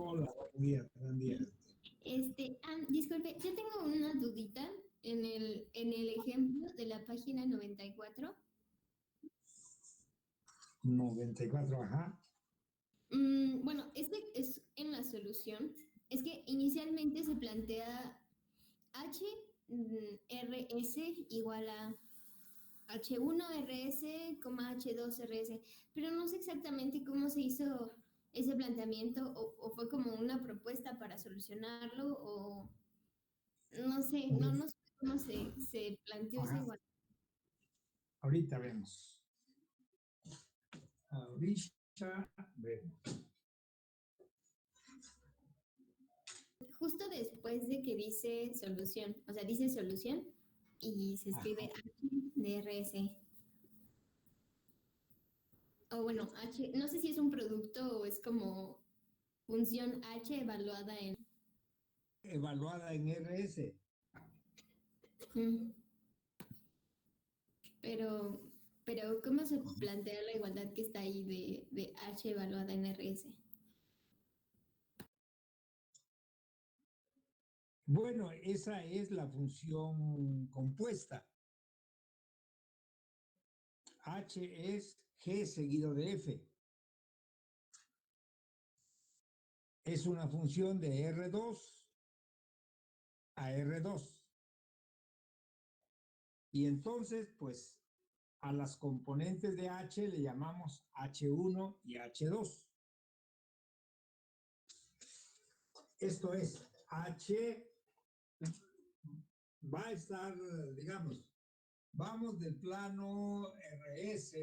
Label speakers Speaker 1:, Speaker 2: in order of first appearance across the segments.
Speaker 1: Hola, buen día, buen día.
Speaker 2: Disculpe, yo tengo una dudita en el ejemplo de la página 94.
Speaker 1: 94, ajá.
Speaker 2: Bueno, este es en la solución. Es que inicialmente se plantea HRS igual a H1RS, H2RS, pero no sé exactamente cómo se hizo ese planteamiento o fue como una propuesta para solucionarlo o no sé, no sé cómo se planteó esa
Speaker 1: Ajá.
Speaker 2: igualdad.
Speaker 1: Ahorita vemos. Ahorita vemos.
Speaker 2: Justo después de que dice solución, o sea, dice solución y se escribe HDRS. O bueno, H, no sé si es un producto o es como función H evaluada en...
Speaker 1: Evaluada en RS.
Speaker 2: Mm, Pero, pero ¿cómo se plantea la igualdad que está ahí de H evaluada en RS?
Speaker 1: Bueno, esa es la función compuesta. H es G seguido de F. Es una función de R2 a R2. Y entonces, pues, a las componentes de H le llamamos H1 y H2. Esto es, H va a estar, digamos, vamos del plano RS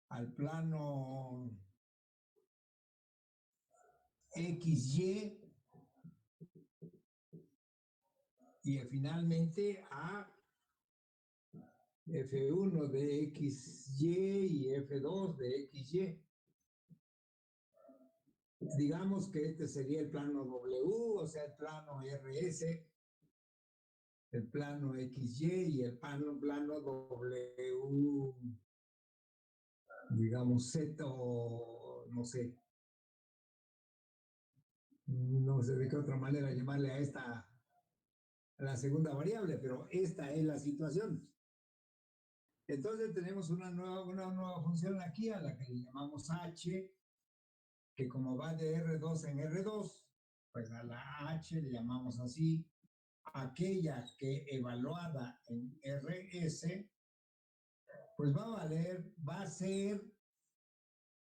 Speaker 1: al plano XY y finalmente a F1 de XY y F2 de XY. Digamos que este sería el plano W, o sea, el plano RS, el plano XY y el plano W, digamos Z o no sé de qué otra manera llamarle a esta, a la segunda variable, pero esta es la situación. Entonces tenemos una nueva función aquí a la que le llamamos H, que como va de R2 en R2, pues a la H le llamamos así. Aquella que evaluada en RS, pues va a ser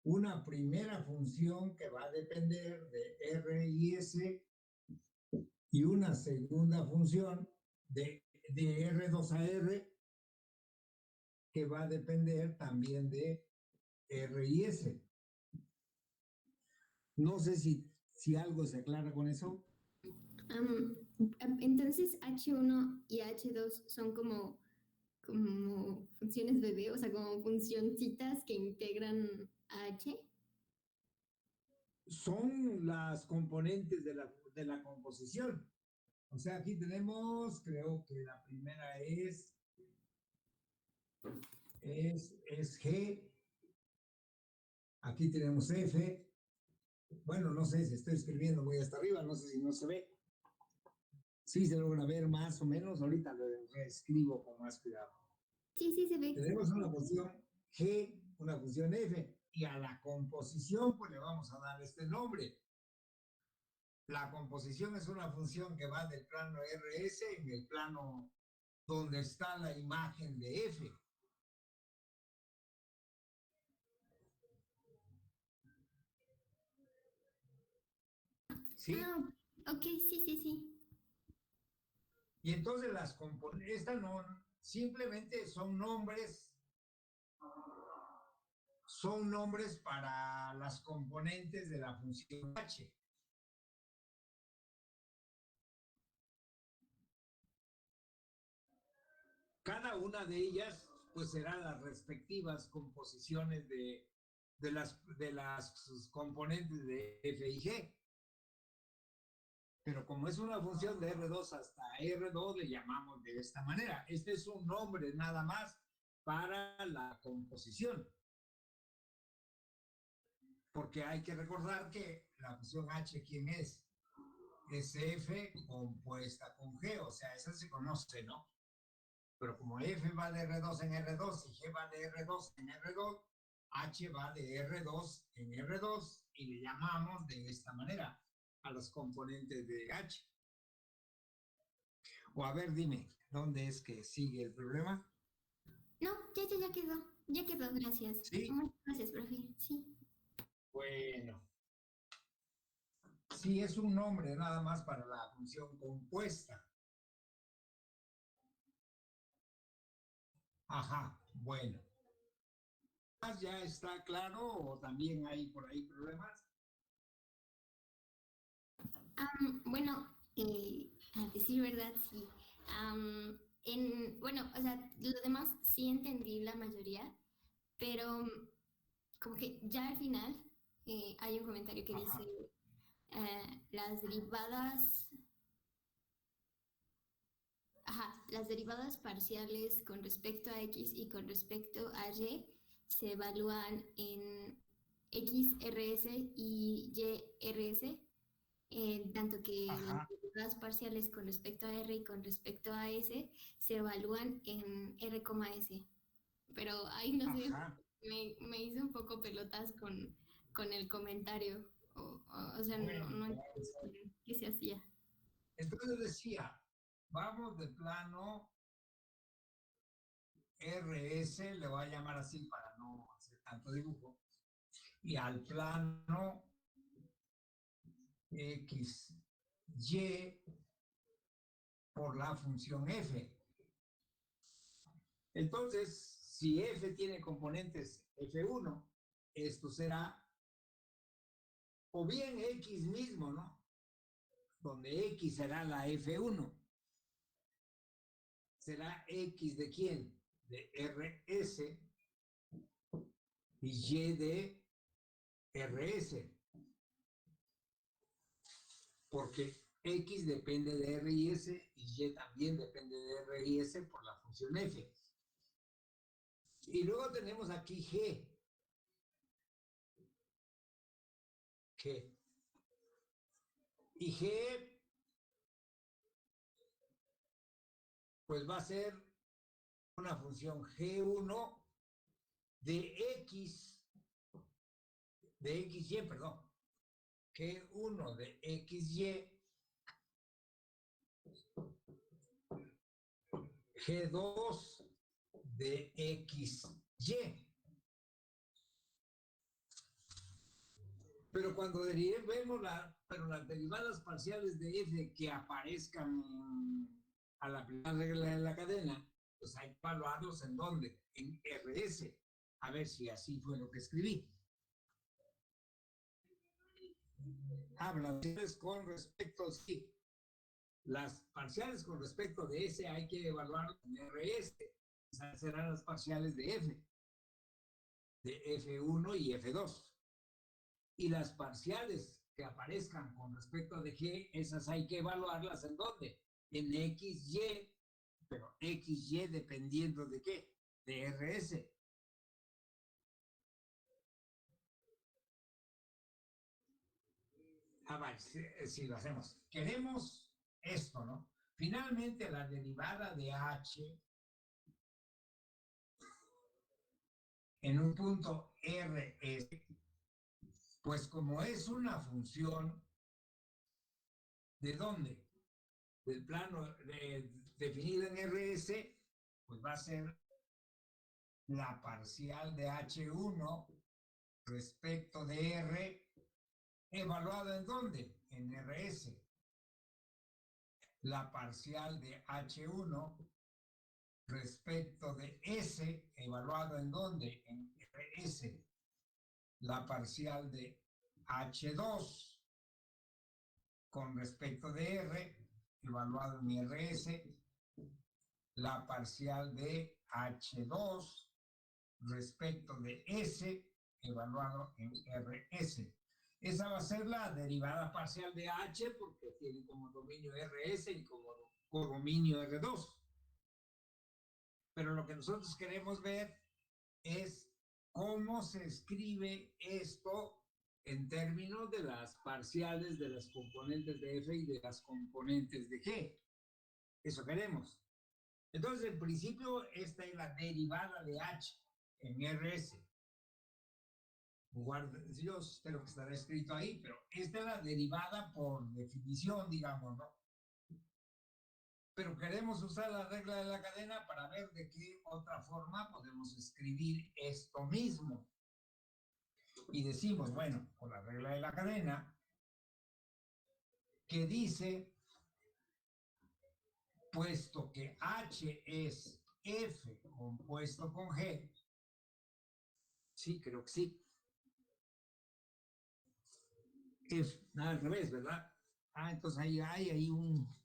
Speaker 1: una primera función que va a depender de R y S y una segunda función de R2 a R que va a depender también de R y S. No sé si algo se aclara con eso.
Speaker 2: Entonces H1 y H2 son como funciones bebé, o sea, como funcioncitas que integran a H.
Speaker 1: Son las componentes de la composición. O sea, aquí tenemos, creo que la primera es G. Aquí tenemos F. Bueno, no sé si estoy escribiendo muy hasta arriba, no sé si no se ve. Sí se logra ver más o menos, ahorita lo escribo con más cuidado.
Speaker 2: Sí, sí se ve.
Speaker 1: Tenemos una función G, una función F, y a la composición pues le vamos a dar este nombre. La composición es una función que va del plano RS en el plano donde está la imagen de F. ¿Sí?
Speaker 2: Ok, sí, sí, sí.
Speaker 1: Y entonces las componentes, estas no, simplemente son nombres para las componentes de la función H. Cada una de ellas, pues serán las respectivas composiciones de las componentes de F y G. Pero como es una función de R2 hasta R2, le llamamos de esta manera. Este es un nombre nada más para la composición. porque hay que recordar que la función h, ¿quién es? Es f compuesta con g, o sea, esa se conoce, ¿no? Pero como f va de R2 en R2 y g va de R2 en R2, h va de R2 en R2 y le llamamos de esta manera a los componentes de h. O a ver, dime, ¿dónde es que sigue el problema?
Speaker 2: No, ya quedó, gracias.
Speaker 1: ¿Sí?
Speaker 2: Muchas gracias, profe, sí.
Speaker 1: Bueno, sí es un nombre nada más para la función compuesta. Ajá, bueno. ¿Ya está claro o también hay por ahí problemas?
Speaker 2: Bueno, a decir verdad, sí. Bueno, o sea, lo demás sí entendí la mayoría, pero como que ya al final hay un comentario que dice
Speaker 1: Ajá,
Speaker 2: las derivadas, las derivadas parciales con respecto a x y con respecto a y se evalúan en XRS y YRS, tanto que las
Speaker 1: ajá,
Speaker 2: derivadas parciales con respecto a R y con respecto a S se evalúan en R,S. Pero ahí no sé,
Speaker 1: ajá.
Speaker 2: me hice un poco pelotas con el comentario. O sea,
Speaker 1: Bueno,
Speaker 2: no
Speaker 1: claro.
Speaker 2: entendí qué se hacía.
Speaker 1: Entonces decía, vamos de plano RS, le voy a llamar así para no hacer tanto dibujo, y al plano X, Y por la función F. Entonces, si F tiene componentes F1, esto será o bien X mismo, ¿no? Donde X será la F1. Será X de quién? De RS y Y de RS. Porque X depende de R y S y Y también depende de R y S por la función F. Y luego tenemos aquí G. G. Y G, pues va a ser una función G1 de X, de XY, perdón. G1 de XY, G2 de XY. Pero cuando vemos las derivadas parciales de f que aparezcan a la primera regla de la cadena, pues hay que evaluarlos en dónde, en RS. A ver si así fue lo que escribí. Habla con respecto, sí. Las parciales con respecto de S hay que evaluar en RS. Esas serán las parciales de F, de F1 y F2. Y las parciales que aparezcan con respecto de G, esas hay que evaluarlas en dónde? En XY, pero XY dependiendo de qué? De RS. Vale, si lo hacemos. Queremos esto, ¿no? Finalmente la derivada de H en un punto RS, pues como es una función, ¿de dónde? Del plano definido en RS, pues va a ser la parcial de H1 respecto de R, evaluado en dónde? En RS. La parcial de H1 respecto de S, evaluado en dónde? En RS. La parcial de H2 con respecto de R, evaluado en RS. La parcial de H2 respecto de S, evaluado en RS. Esa va a ser la derivada parcial de H porque tiene como dominio RS y como codominio R2. Pero lo que nosotros queremos ver es cómo se escribe esto en términos de las parciales de las componentes de f y de las componentes de g. Eso queremos. Entonces, en principio, esta es la derivada de h en rs. Yo espero que estará escrito ahí, pero esta es la derivada por definición, digamos, ¿no? Pero queremos usar la regla de la cadena para ver de qué otra forma podemos escribir esto mismo. Y decimos, bueno, por la regla de la cadena, que dice, puesto que H es F compuesto con G, sí, creo que sí. Es al revés, ¿verdad? Entonces ahí hay ahí un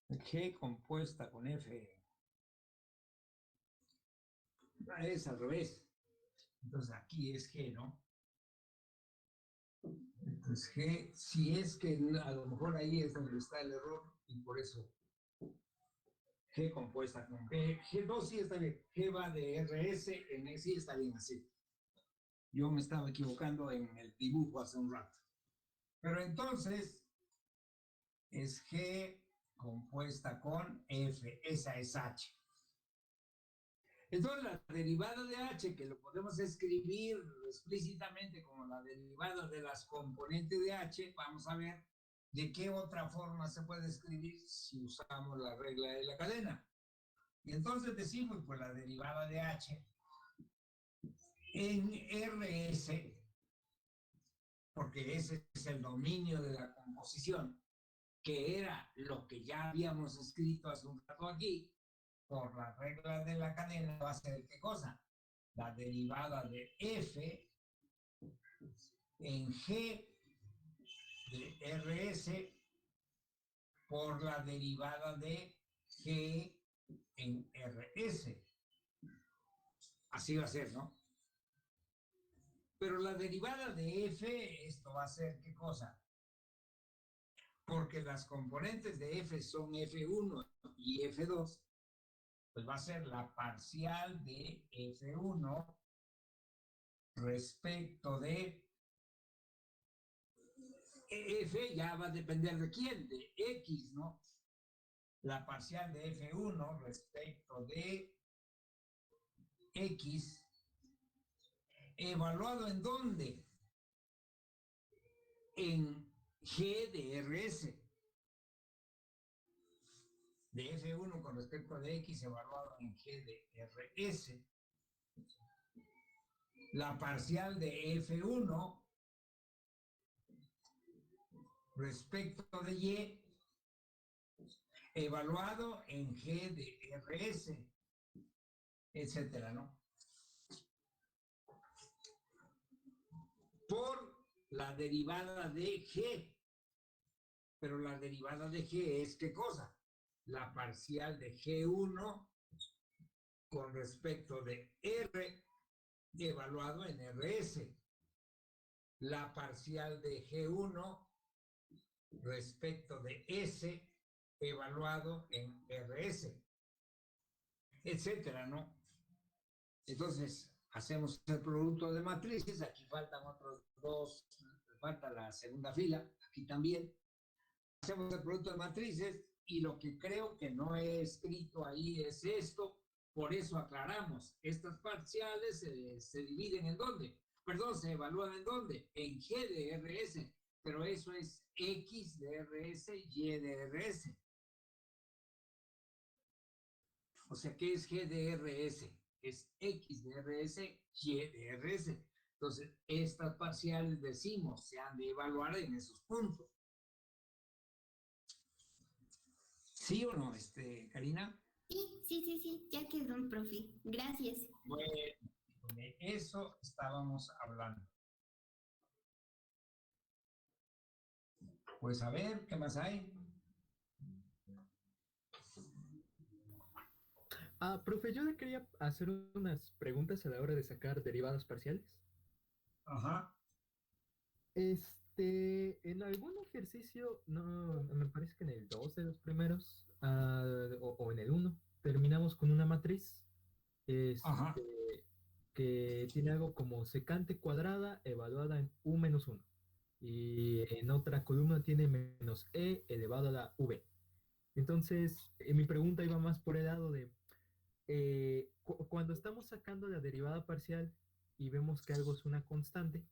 Speaker 1: G compuesta con F. Es al revés. Entonces aquí es G, ¿no? Entonces G, si es que a lo mejor ahí es donde está el error y por eso G compuesta con G. G2 sí está bien. G va de RS en E, sí está bien así. Yo me estaba equivocando en el dibujo hace un rato. Pero entonces es G compuesta con F. Esa es H. Entonces, la derivada de H, que lo podemos escribir explícitamente como la derivada de las componentes de H, vamos a ver de qué otra forma se puede escribir si usamos la regla de la cadena. Y entonces decimos, pues la derivada de H en RS, porque ese es el dominio de la composición, que era lo que ya habíamos escrito hace un rato aquí, por la regla de la cadena va a ser ¿qué cosa? La derivada de F en G de RS por la derivada de G en RS. Así va a ser, ¿no? Pero la derivada de F, esto va a ser ¿qué cosa? Porque las componentes de F son F1 y F2, pues va a ser la parcial de F1 respecto de F, ya va a depender de quién, de X, ¿no? La parcial de F1 respecto de X, evaluado en dónde? En G de RS. De F1 con respecto de X evaluado en G de RS. La parcial de F1 respecto de Y evaluado en G de RS, etcétera, ¿no? Por la derivada de G. Pero la derivada de G es ¿qué cosa? La parcial de G1 con respecto de R evaluado en RS. La parcial de G1 respecto de S evaluado en RS, etcétera, ¿no? Entonces, hacemos el producto de matrices, aquí faltan otros dos, falta la segunda fila, aquí también. Hacemos el producto de matrices y lo que creo que no he escrito ahí es esto, por eso aclaramos, estas parciales se dividen en dónde, perdón, se evalúan en dónde, en G de RS, pero eso es X de RS, Y de RS. O sea, ¿qué es G de RS? Es X de RS, Y de RS. Entonces, estas parciales decimos se han de evaluar en esos puntos. ¿Sí o no, Karina?
Speaker 2: Sí, ya quedó, profe. Gracias.
Speaker 1: Bueno, de eso estábamos hablando. Pues a ver, ¿qué más hay?
Speaker 3: Profe, yo le quería hacer unas preguntas a la hora de sacar derivadas parciales.
Speaker 1: Ajá.
Speaker 3: En algún ejercicio, no, me parece que en el 2 de los primeros, o en el 1, terminamos con una matriz,
Speaker 1: Ajá.
Speaker 3: que tiene algo como secante cuadrada evaluada en u menos 1. Y en otra columna tiene menos e elevado a la v. Entonces, mi pregunta iba más por el lado de, cuando estamos sacando la derivada parcial y vemos que algo es una constante,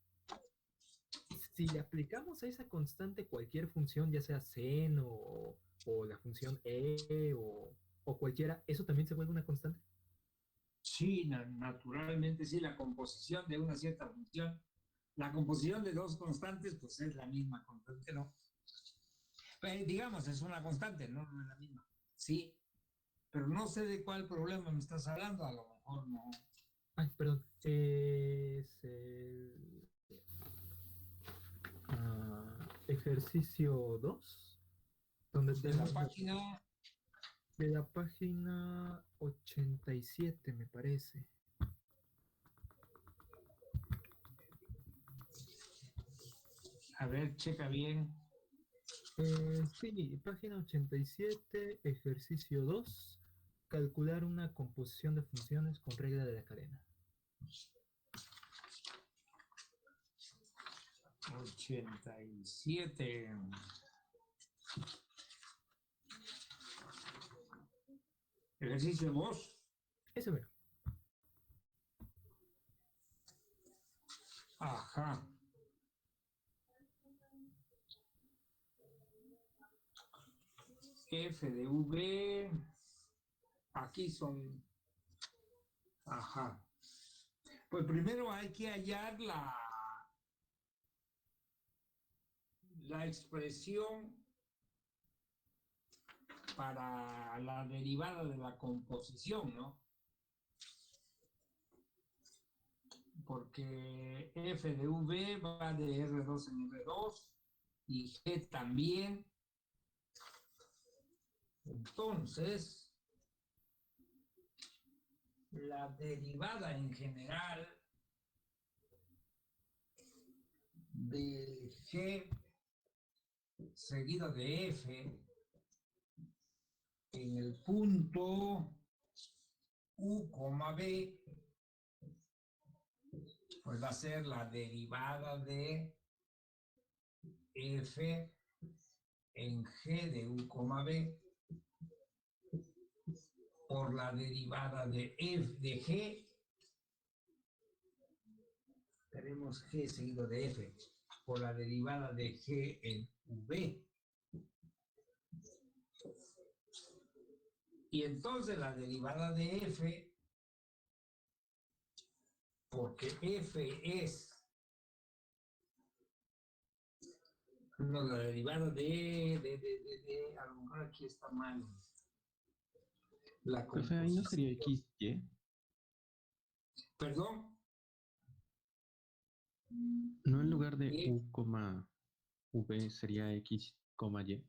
Speaker 3: si le aplicamos a esa constante cualquier función, ya sea seno o la función e o cualquiera, ¿eso también se vuelve una constante?
Speaker 1: Sí, naturalmente sí, la composición de una cierta función, la composición de dos constantes, pues es la misma constante, ¿no? Digamos, es una constante, ¿no? No es la misma. Sí, pero no sé de cuál problema me estás hablando, a lo mejor no.
Speaker 3: Ay, perdón. Es el ejercicio 2 donde
Speaker 1: De la
Speaker 3: tenemos
Speaker 1: página,
Speaker 3: de la página 87 me parece.
Speaker 1: a ver, checa bien.
Speaker 3: Sí, página 87 ejercicio 2 calcular una composición de funciones con regla de la cadena.
Speaker 1: 87. Ejercicio 2.
Speaker 3: Ese mero.
Speaker 1: Ajá. F de V. Aquí son. Ajá. Pues primero hay que hallar la expresión para la derivada de la composición, ¿no? Porque F de V va de R2 en R2 y G también. Entonces, la derivada en general de G seguido de F en el punto U, B, pues va a ser la derivada de F en G de U, B por la derivada de F de G. Tenemos G seguido de F por la derivada de G en V. Y entonces la derivada de F, porque F es, no, la derivada a lo mejor aquí está mal. La
Speaker 4: Profe, ahí no sería XY.
Speaker 1: Perdón.
Speaker 4: No, en lugar de U, V sería X, Y.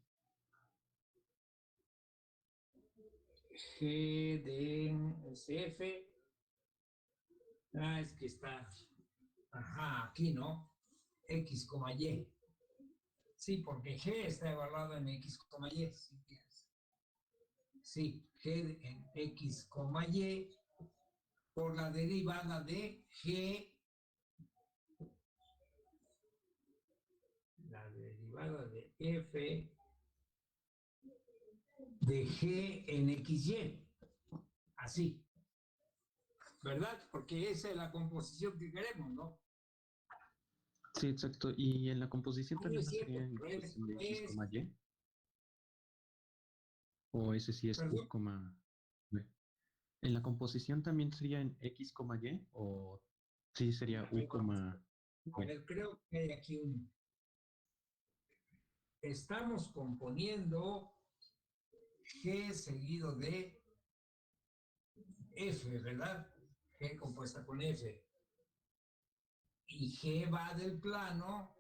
Speaker 1: G de SF. Ah, es que está. Ajá, aquí, ¿no? X, Y. Sí, porque G está evaluado en X, Y. Sí, G en X, Y por la derivada de G. La derivada de F de G en XY. Así. ¿Verdad? Porque esa es la composición que queremos, ¿no?
Speaker 4: Sí, exacto. Y en la composición
Speaker 1: Ay,
Speaker 4: también
Speaker 1: es
Speaker 4: no sería
Speaker 1: cierto,
Speaker 4: en
Speaker 1: es,
Speaker 4: cuestión de X,
Speaker 1: es,
Speaker 4: Y. O ese sí es U,
Speaker 1: perdón,
Speaker 4: V. En la composición también sería en X, Y. O sí sería U,
Speaker 1: a
Speaker 4: V.
Speaker 1: ver, creo que hay aquí un. Estamos componiendo G seguido de F, ¿verdad? G compuesta con F. Y G va del plano.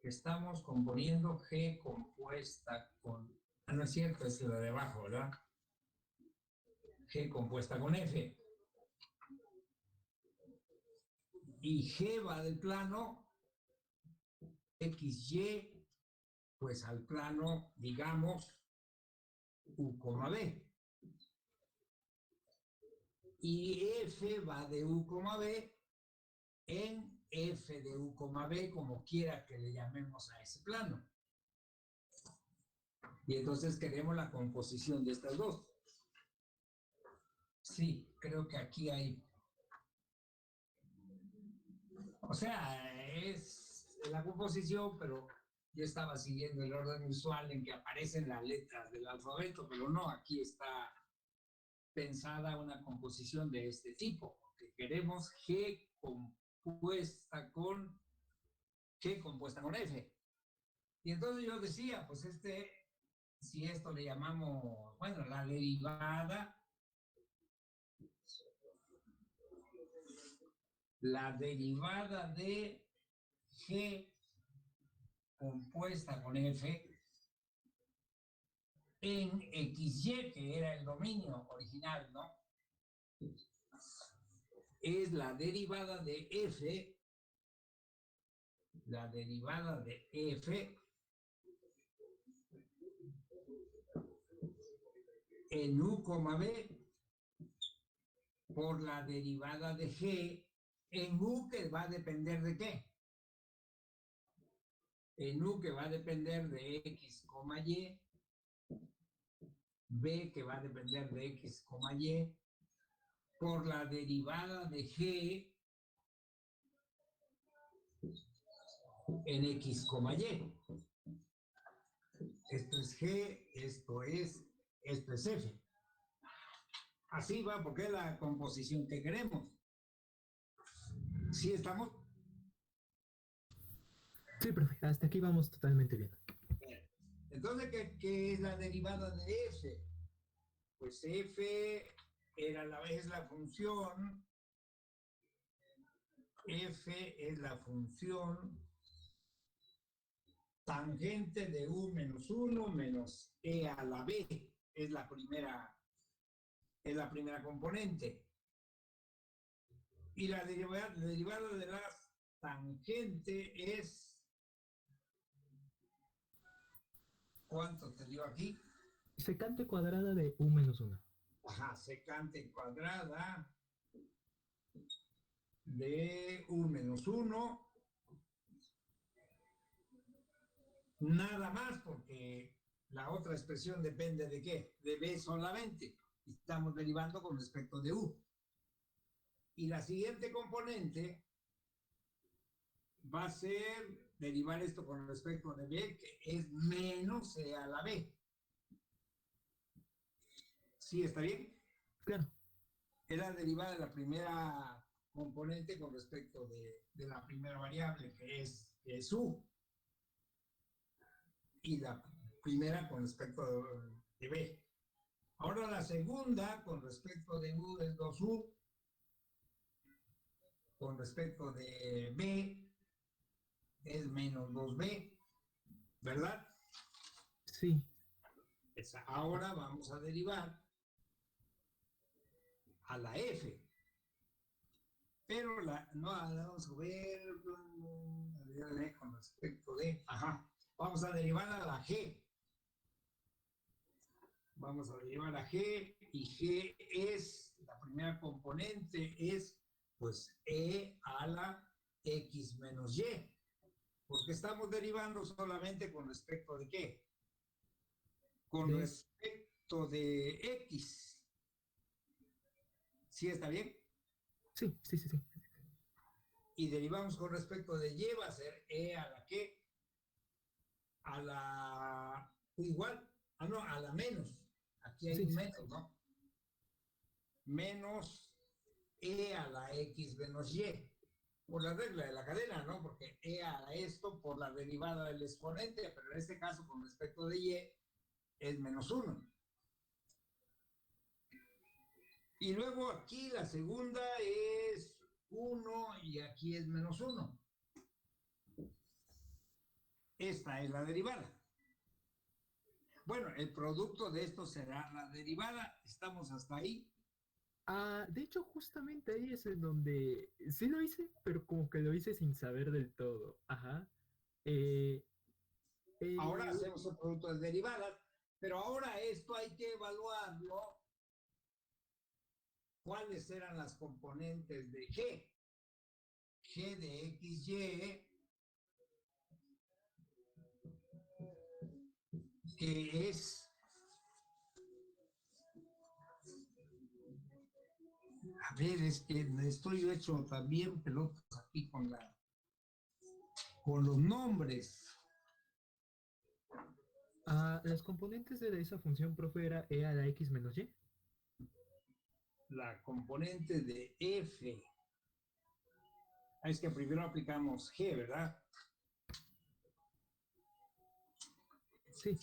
Speaker 1: Estamos componiendo G compuesta con. Ah, no es cierto, es la de abajo, ¿verdad? G compuesta con F. Y G va del plano XY, pues al plano, digamos, U, B. y f va de u, b en f de u, b, como quiera que le llamemos a ese plano. Y entonces queremos la composición de estas dos. Sí, creo que aquí hay... O sea, es la composición, pero yo estaba siguiendo el orden usual en que aparecen las letras del alfabeto, pero no, aquí está pensada una composición de este tipo, que queremos G compuesta con F. Y entonces yo decía, pues si esto le llamamos, bueno, la derivada de G compuesta con F en XY, que era el dominio original, ¿no? Es la derivada de F en U, B por la derivada de G en U, que va a depender de qué. En U, que va a depender de X, Y, B, que va a depender de X, Y, por la derivada de G en X, Y. Esto es G, esto es F. Así va, porque es la composición que queremos. ¿Sí estamos?
Speaker 3: Sí, profe, hasta aquí vamos totalmente bien.
Speaker 1: Entonces, ¿qué es la derivada de F? Pues F es la función, F es la función tangente de U menos 1 menos E a la B. Es la primera componente. Y la derivada de la tangente es... ¿Cuánto te dio aquí?
Speaker 3: Secante cuadrada de U menos 1.
Speaker 1: Ajá, secante cuadrada de U menos 1. Nada más, porque la otra expresión depende de qué, de B solamente. Estamos derivando con respecto de U. Y la siguiente componente va a ser derivar esto con respecto de B, que es menos E a la B. ¿Sí está bien?
Speaker 3: Claro.
Speaker 1: Es la derivada de la primera componente con respecto de la primera variable, que es U. Y la primera con respecto de B. Ahora la segunda con respecto de U es 2U, con respecto de B es menos 2B, ¿verdad?
Speaker 3: Sí.
Speaker 1: Ahora vamos a derivar a la F. Pero vamos a ver con respecto de, vamos a derivar a la G. Vamos a derivar a G y G es, la primera componente es pues E a la X menos Y. Porque estamos derivando solamente con respecto de qué? Con respecto de X. ¿Sí está bien?
Speaker 3: Sí.
Speaker 1: Y derivamos con respecto de Y, va a ser E a la qué? A la igual. No, a la menos. Aquí hay un menos, ¿no? Menos E a la X menos Y. Por la regla de la cadena, ¿no? Porque E a esto por la derivada del exponente, pero en este caso con respecto de Y es menos 1. Y luego aquí la segunda es 1 y aquí es menos 1. Esta es la derivada. Bueno, el producto de esto será la derivada. ¿Estamos hasta ahí?
Speaker 3: De hecho, justamente ahí es en donde sí lo hice, pero como que lo hice sin saber del todo. Ajá.
Speaker 1: Ahora hacemos el producto de derivadas, pero ahora esto hay que evaluarlo ¿cuáles eran las componentes de G? G de XY, que es, a ver, es que estoy hecho también pelotas aquí con los nombres.
Speaker 3: Las componentes de esa función, profe, era e a la x menos y.
Speaker 1: La componente de F. Es que primero aplicamos G, ¿verdad?
Speaker 3: Sí.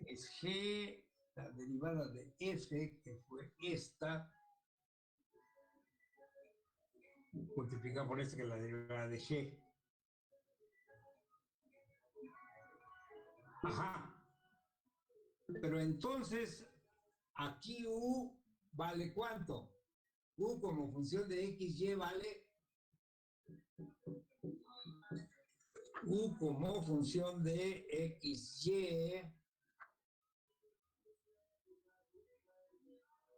Speaker 1: Es G, la derivada de F, que fue esta, multiplicada por esta, que es la derivada de G. Ajá. Pero entonces, aquí U vale ¿cuánto? U como función de XY vale U como función de XY.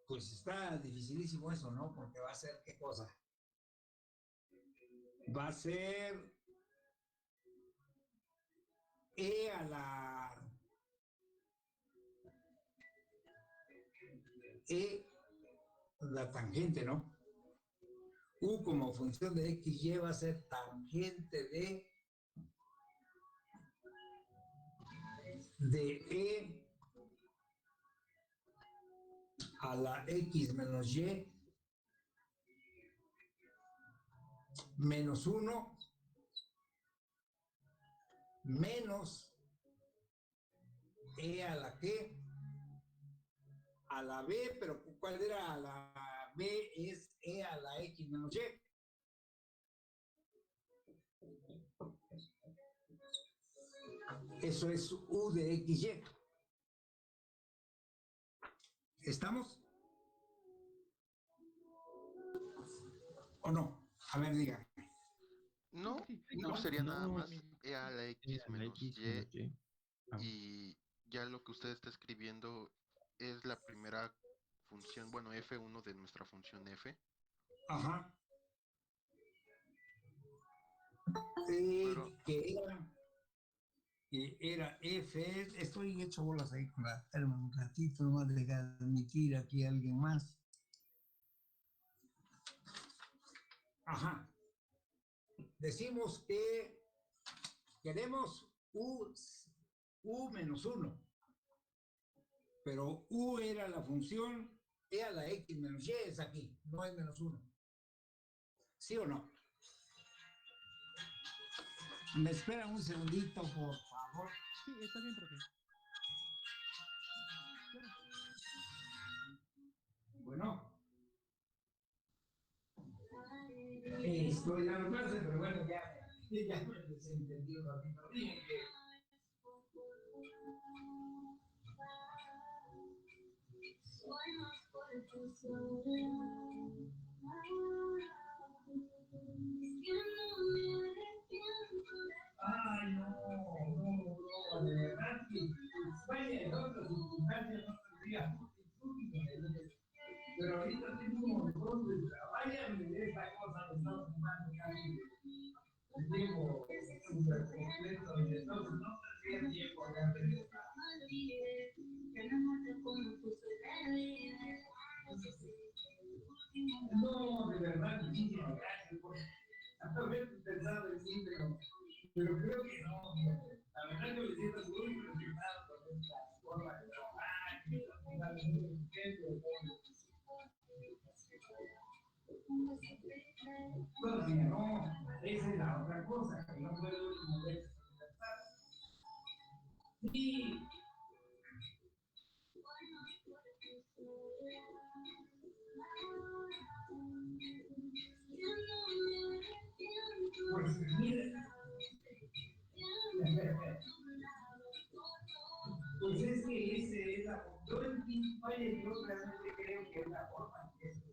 Speaker 1: Pues está dificilísimo eso, ¿no? Porque va a ser ¿qué cosa? Va a ser E a la tangente, ¿no? U como función de XY va a ser tangente de E a la X menos Y menos 1 menos E a la que a la B, pero ¿cuál era a la B? Es E a la X menos Y. Eso es U de XY. ¿Estamos? ¿O no? A ver, diga.
Speaker 5: No,
Speaker 3: Sí,
Speaker 5: no sería nada
Speaker 4: No,
Speaker 5: más e a la x
Speaker 4: a la
Speaker 5: menos
Speaker 4: X
Speaker 5: y
Speaker 4: menos Y.
Speaker 5: y ya lo que usted está escribiendo es la primera función, bueno, f1 de nuestra función f.
Speaker 1: Ajá.
Speaker 5: Pero
Speaker 1: Que era F, estoy hecho bolas ahí con la terma un ratito, nomás de admitir aquí a alguien más. Ajá. Decimos que queremos U menos 1, pero U era la función E a la X menos Y, es aquí, no es menos 1. ¿Sí o no? ¿Me esperan un segundito, por favor?
Speaker 6: Sí, está bien, profe. Claro.
Speaker 1: Bueno. Estoy dando clase, pero bueno, ya me desentendí un ratito. Dije que ay, no, de verdad que vaya en otras circunstancias no tendría pero ahorita tengo un montón de vaya de esta cosa de Estados Unidos casi llevo súper completo y entonces no tendría tiempo de hacer esta. No, de verdad, muchísimas gracias por haber pensado en mí, pero creo que no. La verdad que me siento muy impresionado con esta forma de trabajar, y esta muy intenso. Todavía no, esa es la otra cosa, que no puedo moverse. Sí. Pues mire, pues es que ese es la yo entiendo, oye, yo realmente creo que es la forma en que se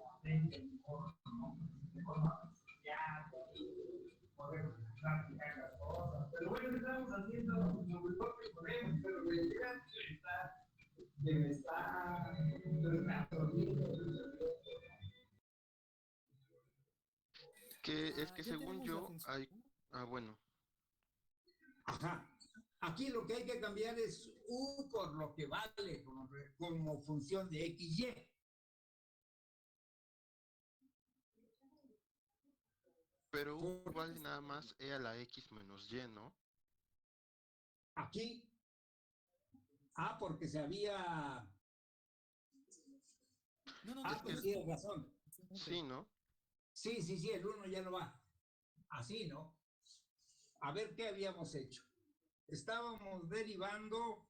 Speaker 1: aprende mejor, ¿no? Ya podemos practicar las cosas, pero bueno, estamos haciendo lo mejor que podemos, pero la idea debe estar
Speaker 5: Es que
Speaker 6: Ya
Speaker 5: según
Speaker 6: tenemos la
Speaker 5: yo
Speaker 6: función.
Speaker 5: hay... Ah, bueno.
Speaker 1: Ajá. Aquí lo que hay que cambiar es U por lo que vale como función de XY.
Speaker 5: Pero U
Speaker 1: Por
Speaker 5: vale nada más E a la X menos Y, ¿no?
Speaker 1: aquí, porque se había...
Speaker 6: No,
Speaker 5: Es
Speaker 1: Pues
Speaker 5: que
Speaker 1: tienes razón.
Speaker 6: exactamente.
Speaker 5: sí, ¿no?
Speaker 1: Sí, el 1 ya no va. Así, ¿no? A ver qué habíamos hecho. Estábamos derivando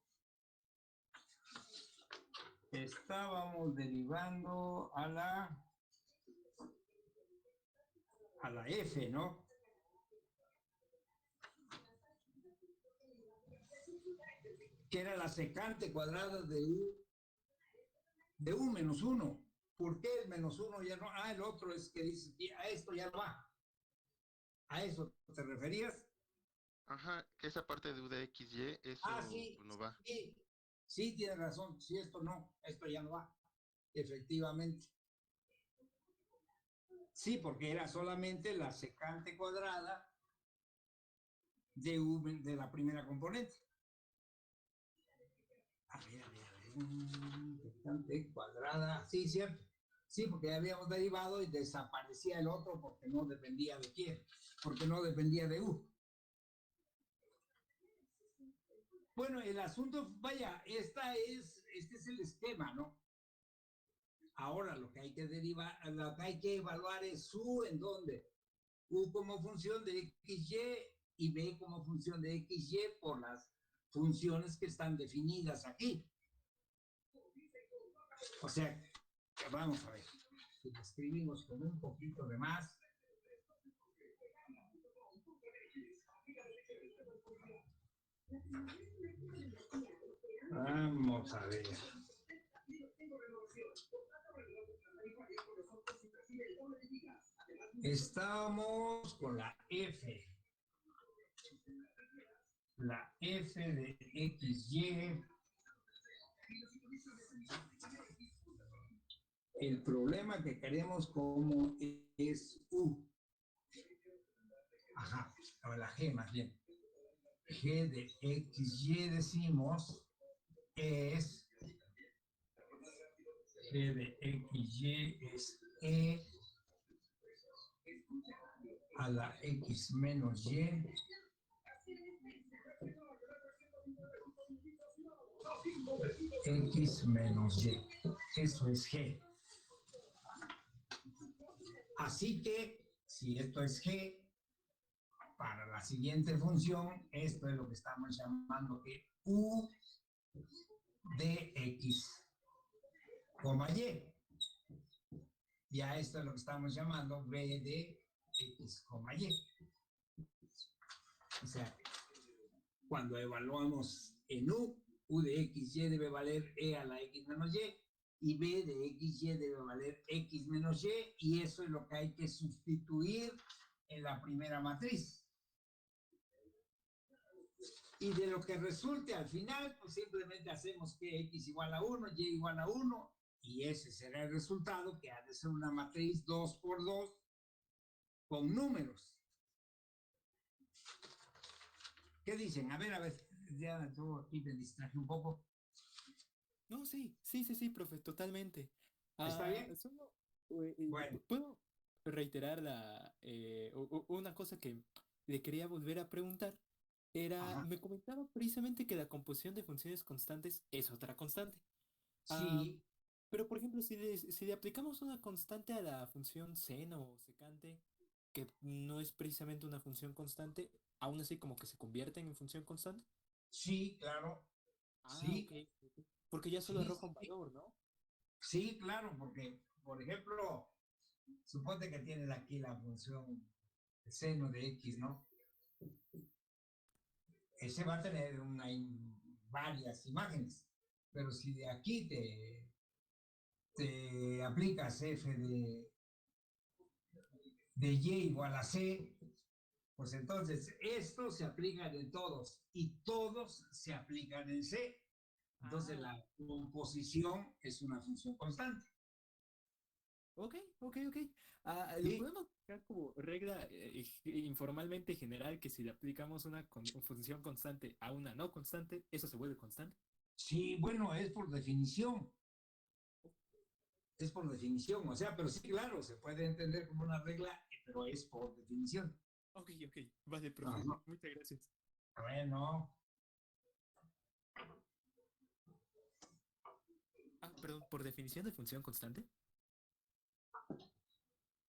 Speaker 1: a la F, ¿no? Que era la secante cuadrada de U menos 1. ¿Por qué el menos 1 ya no? El otro es que dice, a esto ya no va. ¿A eso te referías?
Speaker 5: Ajá, que esa parte de U de XY, eso
Speaker 1: Sí,
Speaker 5: pues, no va.
Speaker 1: sí, tienes razón. Sí, esto no, esto ya no va. Efectivamente. Sí, porque era solamente la secante cuadrada de U de la primera componente. A ver. Secante cuadrada. Sí, cierto. Sí, porque ya habíamos derivado y desaparecía el otro porque no dependía de quién, porque no dependía de U. Bueno, el asunto, vaya, este es el esquema, ¿no? Ahora lo que hay que derivar, lo que hay que evaluar es U en dónde. U como función de XY y B como función de XY por las funciones que están definidas aquí. O sea, vamos a ver, si lo escribimos con un poquito de más. Vamos a ver. Estamos con la F. La F de XY. El problema que queremos como es U. Ajá, o la G más bien. G de XY decimos es G de XY es E a la X menos Y. X menos Y. Eso es G. Así que, si esto es G, para la siguiente función, esto es lo que estamos llamando que U de X, Y. Ya esto es lo que estamos llamando B de X, Y. O sea, cuando evaluamos en U de XY debe valer E a la X menos Y, y B de XY debe valer X menos Y, y eso es lo que hay que sustituir en la primera matriz. Y de lo que resulte al final, pues simplemente hacemos que X igual a 1, Y igual a 1, y ese será el resultado, que ha de ser una matriz 2 por 2 con números. ¿Qué dicen? A ver, ya yo aquí me distraje un poco.
Speaker 6: No, sí, profe, totalmente.
Speaker 1: ¿Está bien?
Speaker 6: Solo,
Speaker 1: Bueno,
Speaker 6: ¿puedo reiterar una cosa que le quería volver a preguntar?
Speaker 1: ajá,
Speaker 6: Me comentaba precisamente que la composición de funciones constantes es otra constante. Ah,
Speaker 1: sí,
Speaker 6: pero, por ejemplo, si le aplicamos una constante a la función seno o secante, que no es precisamente una función constante, aún así como que se convierte en función constante.
Speaker 1: sí, claro,
Speaker 6: Ok.
Speaker 1: sí,
Speaker 6: Ok. Porque ya solo
Speaker 1: sí,
Speaker 6: arroja un valor, ¿no?
Speaker 1: sí, claro, porque, por ejemplo, suponte que tienes aquí la función seno de X, ¿no? Ese va a tener varias imágenes, pero si de aquí te aplicas F de Y igual a C, pues entonces estos se aplican en todos y todos se aplican en C. Entonces
Speaker 6: Ah,
Speaker 1: la composición es una función constante.
Speaker 6: Ok, ok, ok. Lo
Speaker 1: Sí,
Speaker 6: podemos dejar como regla informalmente general que si le aplicamos una función constante a una no constante, eso se vuelve constante.
Speaker 1: sí, bueno, es por definición, o sea, pero sí, claro, se puede entender como una regla, pero es por definición.
Speaker 6: Ok, ok. Vale, profe.
Speaker 1: Ajá.
Speaker 6: Muchas gracias.
Speaker 1: Bueno,
Speaker 6: Perdón, por definición de función constante.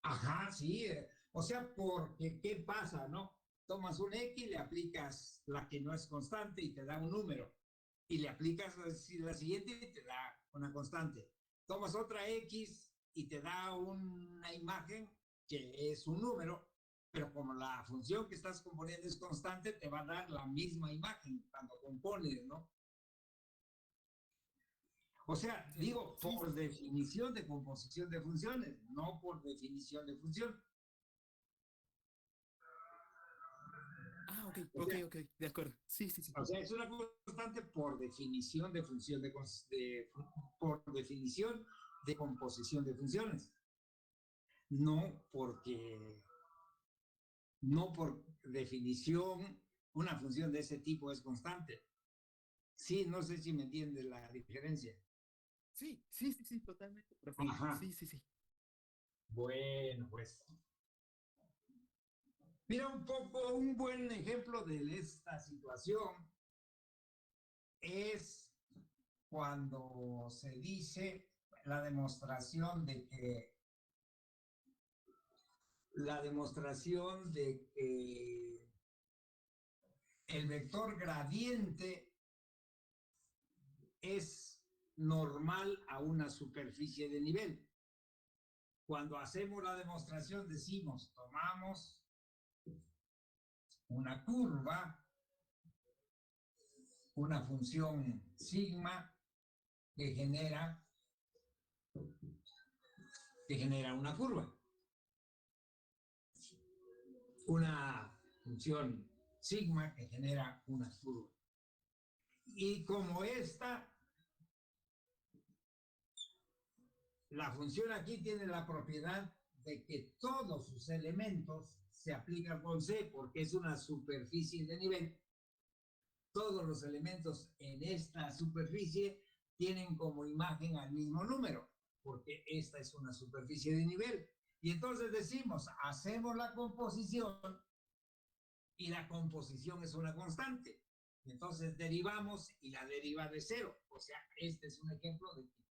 Speaker 1: ajá, sí, o sea, porque ¿qué pasa, no? Tomas un X, le aplicas la que no es constante y te da un número, y le aplicas la siguiente y te da una constante. Tomas otra X y te da una imagen que es un número, pero como la función que estás componiendo es constante, te va a dar la misma imagen cuando compones, ¿no? O sea,
Speaker 6: Entiendo.
Speaker 1: digo,
Speaker 6: Sí,
Speaker 1: por
Speaker 6: sí.
Speaker 1: definición de composición de funciones, no por definición de función.
Speaker 6: Ok,
Speaker 1: O
Speaker 6: ok,
Speaker 1: sea,
Speaker 6: ok. De acuerdo. Sí, sí, sí.
Speaker 1: o sea, es una constante por definición de función por definición de composición de funciones, no porque, no por definición una función de ese tipo es constante. Sí, no sé si me entiende la diferencia.
Speaker 6: Sí, sí, sí, sí, totalmente, profe.
Speaker 1: Ajá.
Speaker 6: Sí, sí, sí.
Speaker 1: Bueno, pues. Mira un poco, un buen ejemplo de esta situación es cuando se dice la demostración de que el vector gradiente es normal a una superficie de nivel. Cuando hacemos la demostración decimos, tomamos una curva, una función sigma que genera una curva, una función sigma que genera una curva. Y como la función aquí tiene la propiedad de que todos sus elementos se aplican con C porque es una superficie de nivel. Todos los elementos en esta superficie tienen como imagen al mismo número, porque esta es una superficie de nivel. Y entonces decimos, hacemos la composición y la composición es una constante. Entonces derivamos y la deriva de cero. O sea, este es un ejemplo de que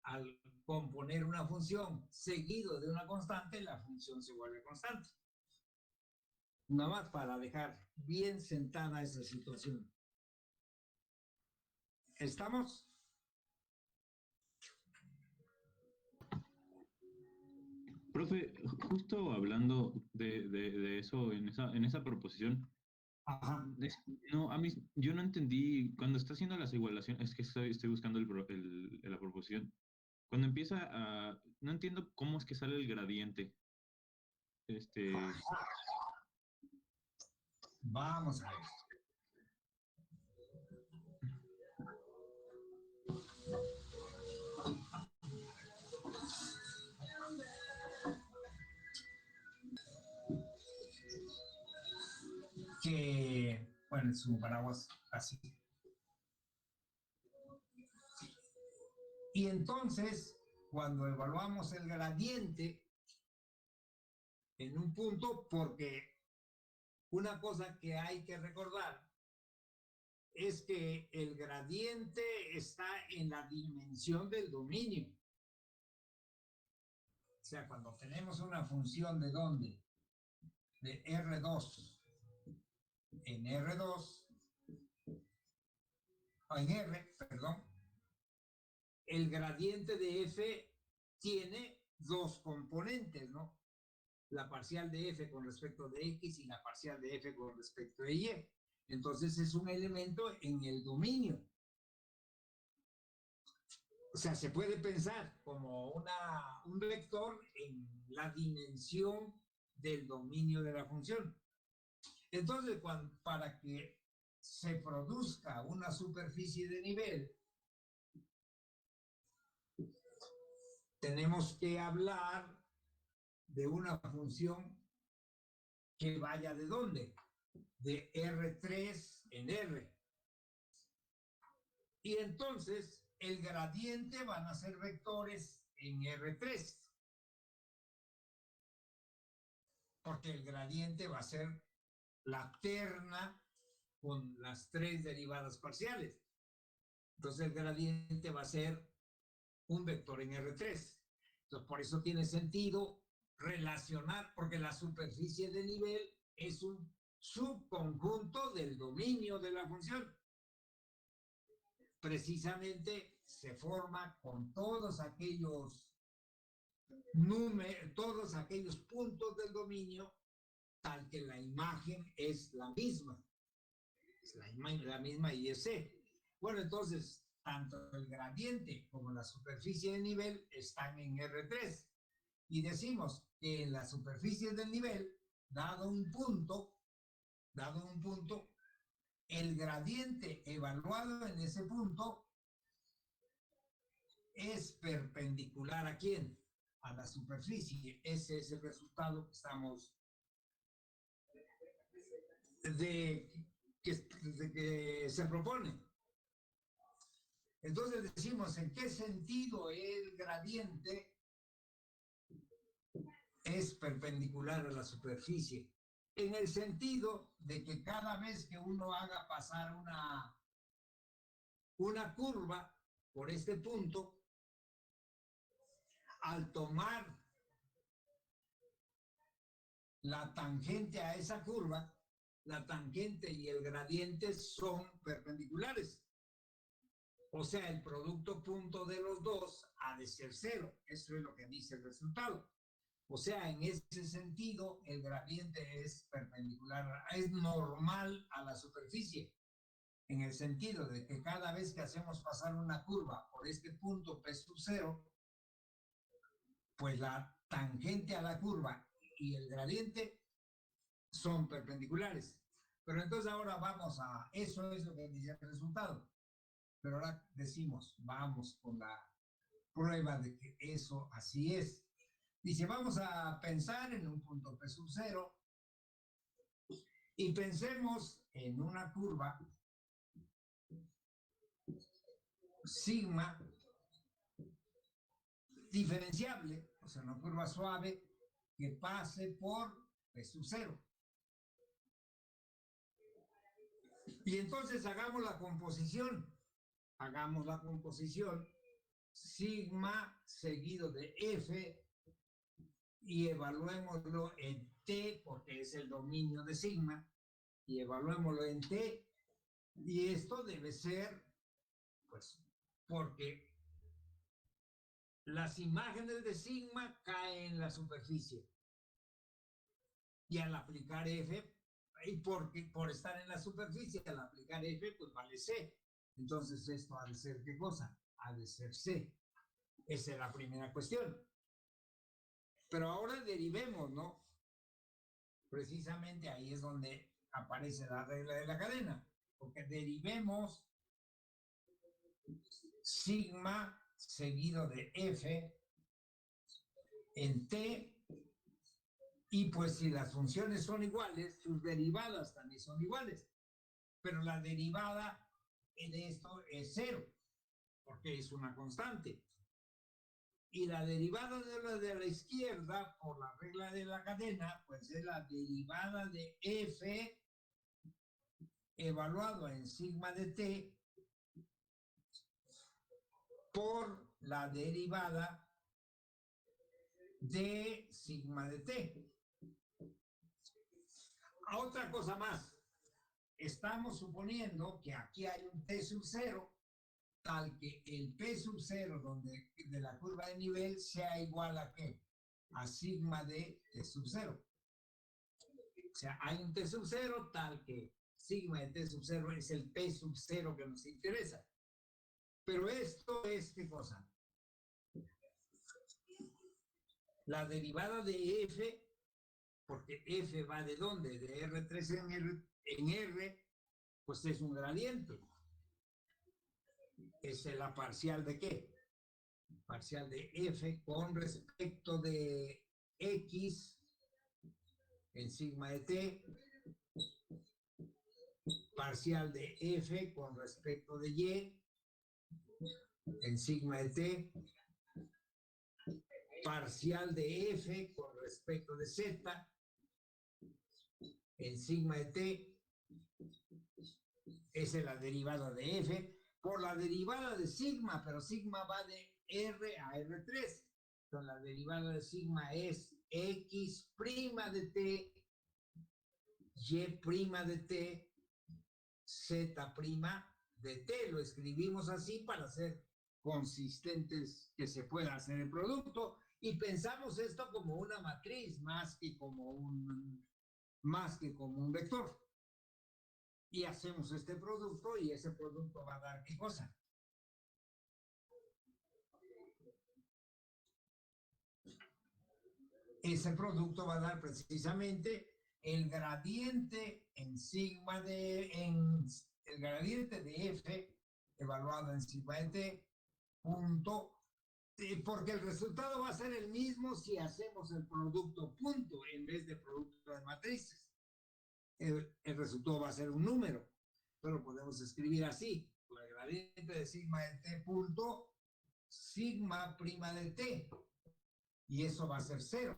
Speaker 1: al componer una función seguido de una constante, la función se vuelve constante. Nada más para dejar bien sentada esa situación. ¿Estamos?
Speaker 4: Profe, justo hablando de eso en esa proposición,
Speaker 1: Ajá.
Speaker 4: no, yo no entendí, cuando está haciendo las igualaciones, es que estoy buscando la proposición. Cuando empieza no entiendo cómo es que sale el gradiente. Este,
Speaker 1: Vamos a ver. Bueno, es un paraguas así. Y entonces, cuando evaluamos el gradiente en un punto, porque una cosa que hay que recordar es que el gradiente está en la dimensión del dominio. O sea, cuando tenemos una función de dónde, de R2 en R2, o en R, perdón, el gradiente de F tiene dos componentes, ¿no? La parcial de F con respecto de X y la parcial de F con respecto de Y. Entonces es un elemento en el dominio. O sea, se puede pensar como un vector en la dimensión del dominio de la función. Entonces, para que se produzca una superficie de nivel, tenemos que hablar de una función que vaya ¿de dónde? De R3 en R. Y entonces el gradiente van a ser vectores en R3. Porque el gradiente va a ser la terna con las 3 derivadas parciales. Entonces el gradiente va a ser un vector en R3. Entonces por eso tiene sentido relacionar, porque la superficie de nivel es un subconjunto del dominio de la función. Precisamente se forma con todos aquellos números, todos aquellos puntos del dominio, tal que la imagen es la misma. Es la misma IC. Bueno, entonces, tanto el gradiente como la superficie de nivel están en R3. Y decimos que en la superficie del nivel, dado un punto, el gradiente evaluado en ese punto es perpendicular ¿a quién? A la superficie. Ese es el resultado que estamos que se propone. Entonces decimos, ¿en qué sentido el gradiente es perpendicular a la superficie? En el sentido de que cada vez que uno haga pasar una curva por este punto, al tomar la tangente a esa curva, la tangente y el gradiente son perpendiculares. O sea, el producto punto de los dos ha de ser cero. Eso es lo que dice el resultado. O sea, en ese sentido, el gradiente es perpendicular, es normal a la superficie. En el sentido de que cada vez que hacemos pasar una curva por este punto P sub 0, pues la tangente a la curva y el gradiente son perpendiculares. Pero entonces ahora vamos a, eso es lo que dice el resultado. Pero ahora decimos, vamos con la prueba de que eso así es. Dice, vamos a pensar en un punto P sub 0 y pensemos en una curva sigma diferenciable, o sea, una curva suave que pase por P sub 0. Y entonces hagamos la composición sigma seguido de F y evaluémoslo en T, porque es el dominio de sigma, y evaluémoslo en T, y esto debe ser, pues, porque las imágenes de sigma caen en la superficie, y al aplicar F, y por estar en la superficie, al aplicar F, pues vale C. Entonces esto ha de ser, ¿qué cosa? Ha de ser C. Esa es la primera cuestión. Pero ahora derivemos, ¿no? Precisamente ahí es donde aparece la regla de la cadena, porque derivemos sigma seguido de F en T, y pues si las funciones son iguales, sus derivadas también son iguales, pero la derivada de esto es cero, porque es una constante. Y la derivada de la izquierda, por la regla de la cadena, pues es la derivada de F evaluado en sigma de T por la derivada de sigma de T. Otra cosa más. Estamos suponiendo que aquí hay un T sub 0, tal que el P sub 0 de la curva de nivel sea igual a ¿qué? A sigma de T sub 0. O sea, hay un T sub 0 tal que sigma de T sub 0 es el P sub 0 que nos interesa. Pero esto es, ¿qué cosa? La derivada de F, porque F va ¿de dónde? De R3 en R, pues es un gradiente. ¿Es la parcial de qué? parcial de f con respecto de x en sigma de t, parcial de f con respecto de y en sigma de t, parcial de f con respecto de z en sigma de t, esa es la derivada de f, por la derivada de sigma, pero sigma va de R a R3. Entonces la derivada de sigma es x' de t, y' de t, z' de t. Lo escribimos así para ser consistentes que se pueda hacer el producto y pensamos esto como una matriz más que como un vector. Y hacemos este producto y ese producto va a dar ¿qué cosa? Ese producto va a dar precisamente el gradiente en sigma el gradiente de f evaluado en sigma de t punto, porque el resultado va a ser el mismo si hacemos el producto punto en vez de producto de matrices. El resultado va a ser un número, pero podemos escribir así: el gradiente de sigma de t punto sigma prima de t, y eso va a ser 0.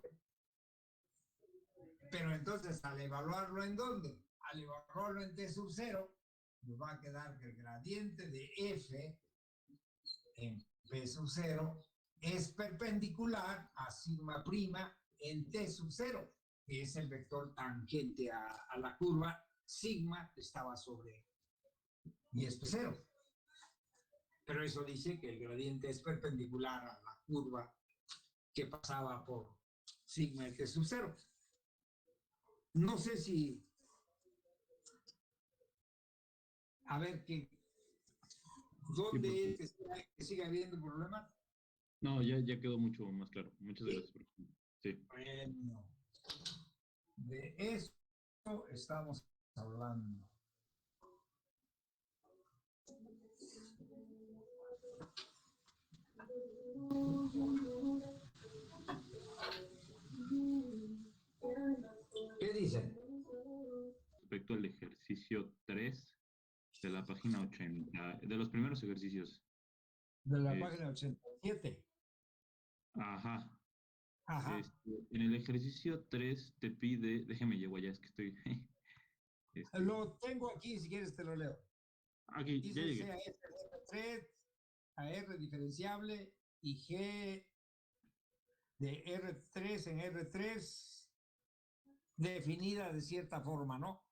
Speaker 1: Pero entonces, al evaluarlo ¿en dónde? Al evaluarlo en t sub 0, nos va a quedar que el gradiente de f en p sub 0 es perpendicular a sigma prima en t sub 0, que es el vector tangente a la curva. Sigma estaba sobre, y esto es 0. Pero eso dice que el gradiente es perpendicular a la curva que pasaba por sigma de t sub 0. No sé si, a ver, ¿dónde es que sigue habiendo problemas?
Speaker 4: No, ya quedó mucho más claro. Muchas gracias. Sí.
Speaker 1: Bueno, de eso estamos hablando. ¿Qué dicen?
Speaker 4: Respecto al ejercicio 3 de la página 80, de los primeros ejercicios.
Speaker 1: De la página 87.
Speaker 4: Ajá.
Speaker 1: Ajá.
Speaker 4: En el ejercicio 3 te pide, déjame llego allá, es que estoy.
Speaker 1: Lo tengo aquí, si quieres te lo leo.
Speaker 4: Aquí, ya
Speaker 1: Dice
Speaker 4: llegué.
Speaker 1: C a R3, a R diferenciable y G de R3 en R3 definida de cierta forma, ¿no?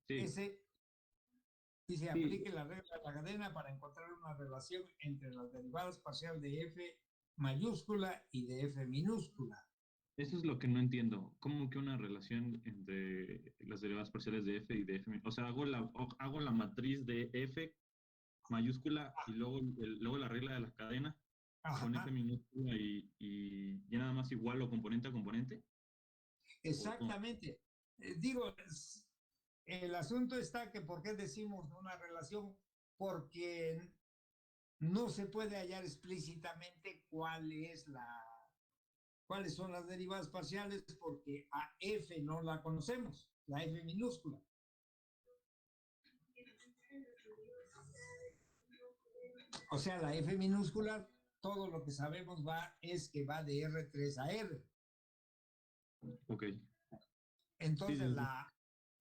Speaker 4: Sí.
Speaker 1: Ese dice,
Speaker 4: Sí.
Speaker 1: aplique la regla de la cadena para encontrar una relación entre las derivadas parcial de F mayúscula y de F minúscula.
Speaker 4: Eso es lo que no entiendo. ¿Cómo que una relación entre las derivadas parciales de f y de f? O sea, hago la matriz de f mayúscula y luego la regla de la cadena con f
Speaker 1: Ajá,
Speaker 4: minúscula y ya nada más igual componente a componente.
Speaker 1: exactamente. Digo, el asunto está que ¿por qué decimos una relación? Porque no se puede hallar explícitamente cuáles son las derivadas parciales, porque a f no la conocemos, la f minúscula. O sea, la f minúscula, todo lo que sabemos es que va de R3 a R.
Speaker 4: Ok.
Speaker 1: Entonces,
Speaker 4: Sí.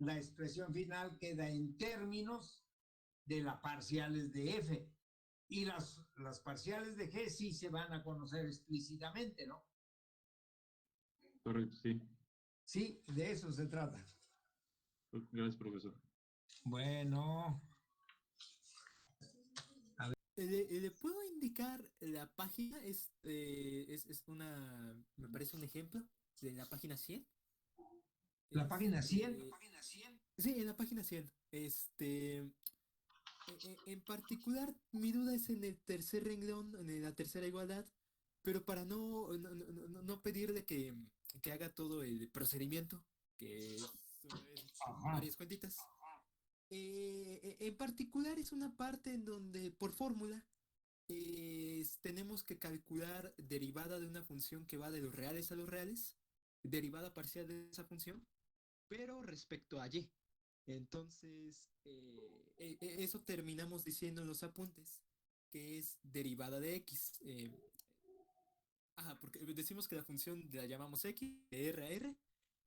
Speaker 1: la expresión final queda en términos de las parciales de f. Y las parciales de g sí se van a conocer explícitamente, ¿no?
Speaker 4: Correcto, sí.
Speaker 1: Sí, de eso se trata.
Speaker 4: Gracias, profesor.
Speaker 1: Bueno.
Speaker 6: ¿Le puedo indicar la página? Es me parece un ejemplo de la página 100.
Speaker 1: ¿La página 100?
Speaker 6: Sí, en la página 100. En particular, mi duda es en el tercer renglón, en la tercera igualdad, pero para no pedirle que haga todo el procedimiento, que son varias cuentitas. En particular es una parte en donde, por fórmula, tenemos que calcular derivada de una función que va de los reales a los reales, derivada parcial de esa función, pero respecto a y. Entonces, eso terminamos diciendo en los apuntes, que es derivada de x. Porque decimos que la función la llamamos x, de r a r,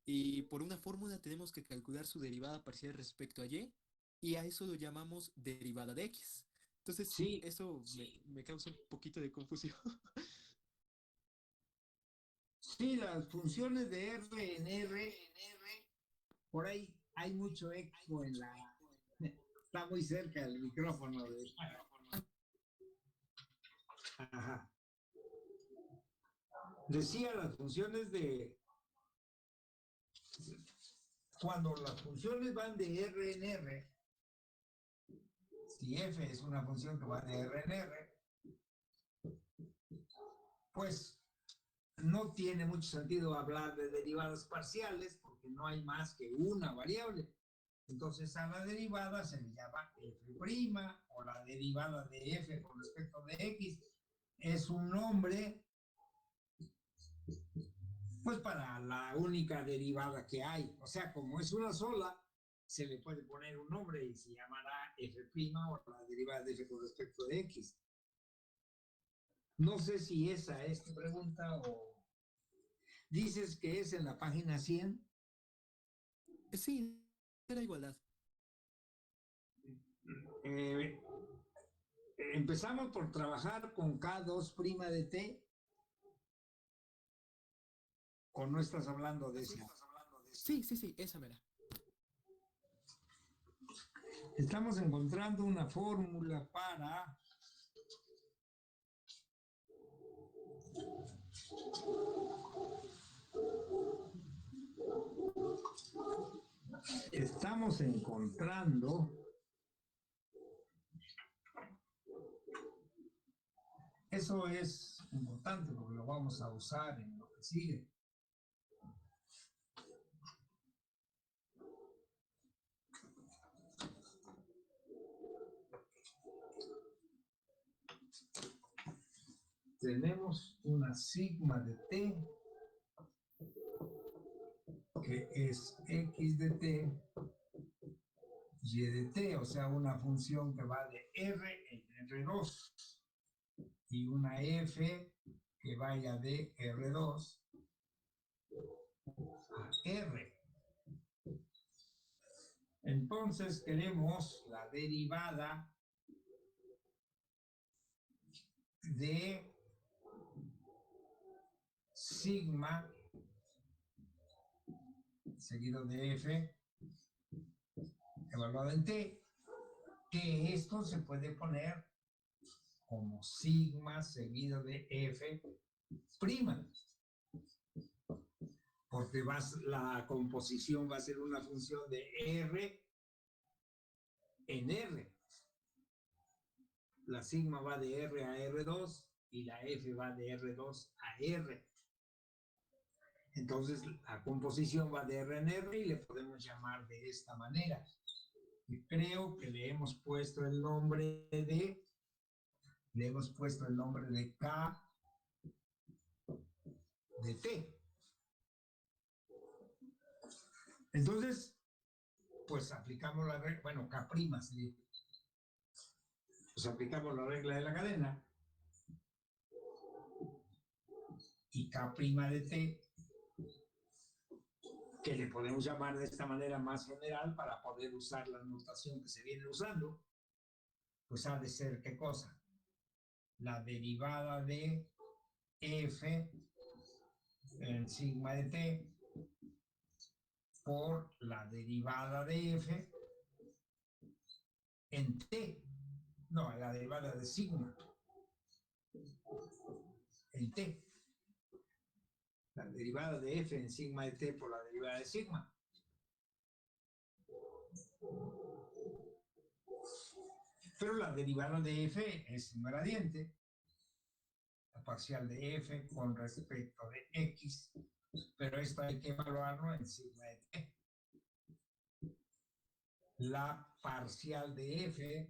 Speaker 6: y por una fórmula tenemos que calcular su derivada parcial respecto a y a eso lo llamamos derivada de x. Entonces,
Speaker 1: Sí,
Speaker 6: eso me causa un poquito de confusión.
Speaker 1: sí, las funciones de R en R, por ahí hay mucho eco en la... Está muy cerca el micrófono. Ajá. Decía las funciones de... Cuando las funciones van de R en R, si f es una función que va de R en R, pues no tiene mucho sentido hablar de derivadas parciales porque no hay más que una variable. Entonces a la derivada se le llama f' o la derivada de f con respecto de x. Es un nombre pues para la única derivada que hay. O sea, como es una sola, se le puede poner un nombre y se llamará f' o la derivada de f con respecto de x. No sé si esa es tu pregunta o dices que es en la página 100.
Speaker 6: Sí, era igualdad.
Speaker 1: Empezamos por trabajar con K2' de t. ¿O no estás hablando de esa?
Speaker 6: Sí, esa mera.
Speaker 1: Estamos encontrando una fórmula para estamos encontrando eso es importante porque lo vamos a usar en lo que sigue. Tenemos una sigma de t que es x de t y de t, o sea, una función que va de r en r2 y una f que vaya de r2 a r. Entonces queremos la derivada de sigma seguido de f evaluado en t, que esto se puede poner como sigma seguido de f prima, porque la composición va a ser una función de r en r. La sigma va de r a r2 y la f va de r2 a r. Entonces la composición va de R en R y le podemos llamar de esta manera. Y creo que le hemos puesto el nombre de K de T. Entonces, pues aplicamos la regla, bueno, K' sería. Pues aplicamos la regla de la cadena y K' de T, que le podemos llamar de esta manera más general para poder usar la notación que se viene usando, pues ha de ser, ¿qué cosa? La derivada de f en sigma de t por la derivada de f en t. No, la derivada de sigma en t. La derivada de f en sigma de t por la derivada de sigma. Pero la derivada de f es un gradiente, la parcial de f con respecto de x, pero esto hay que evaluarlo en sigma de t. La parcial de f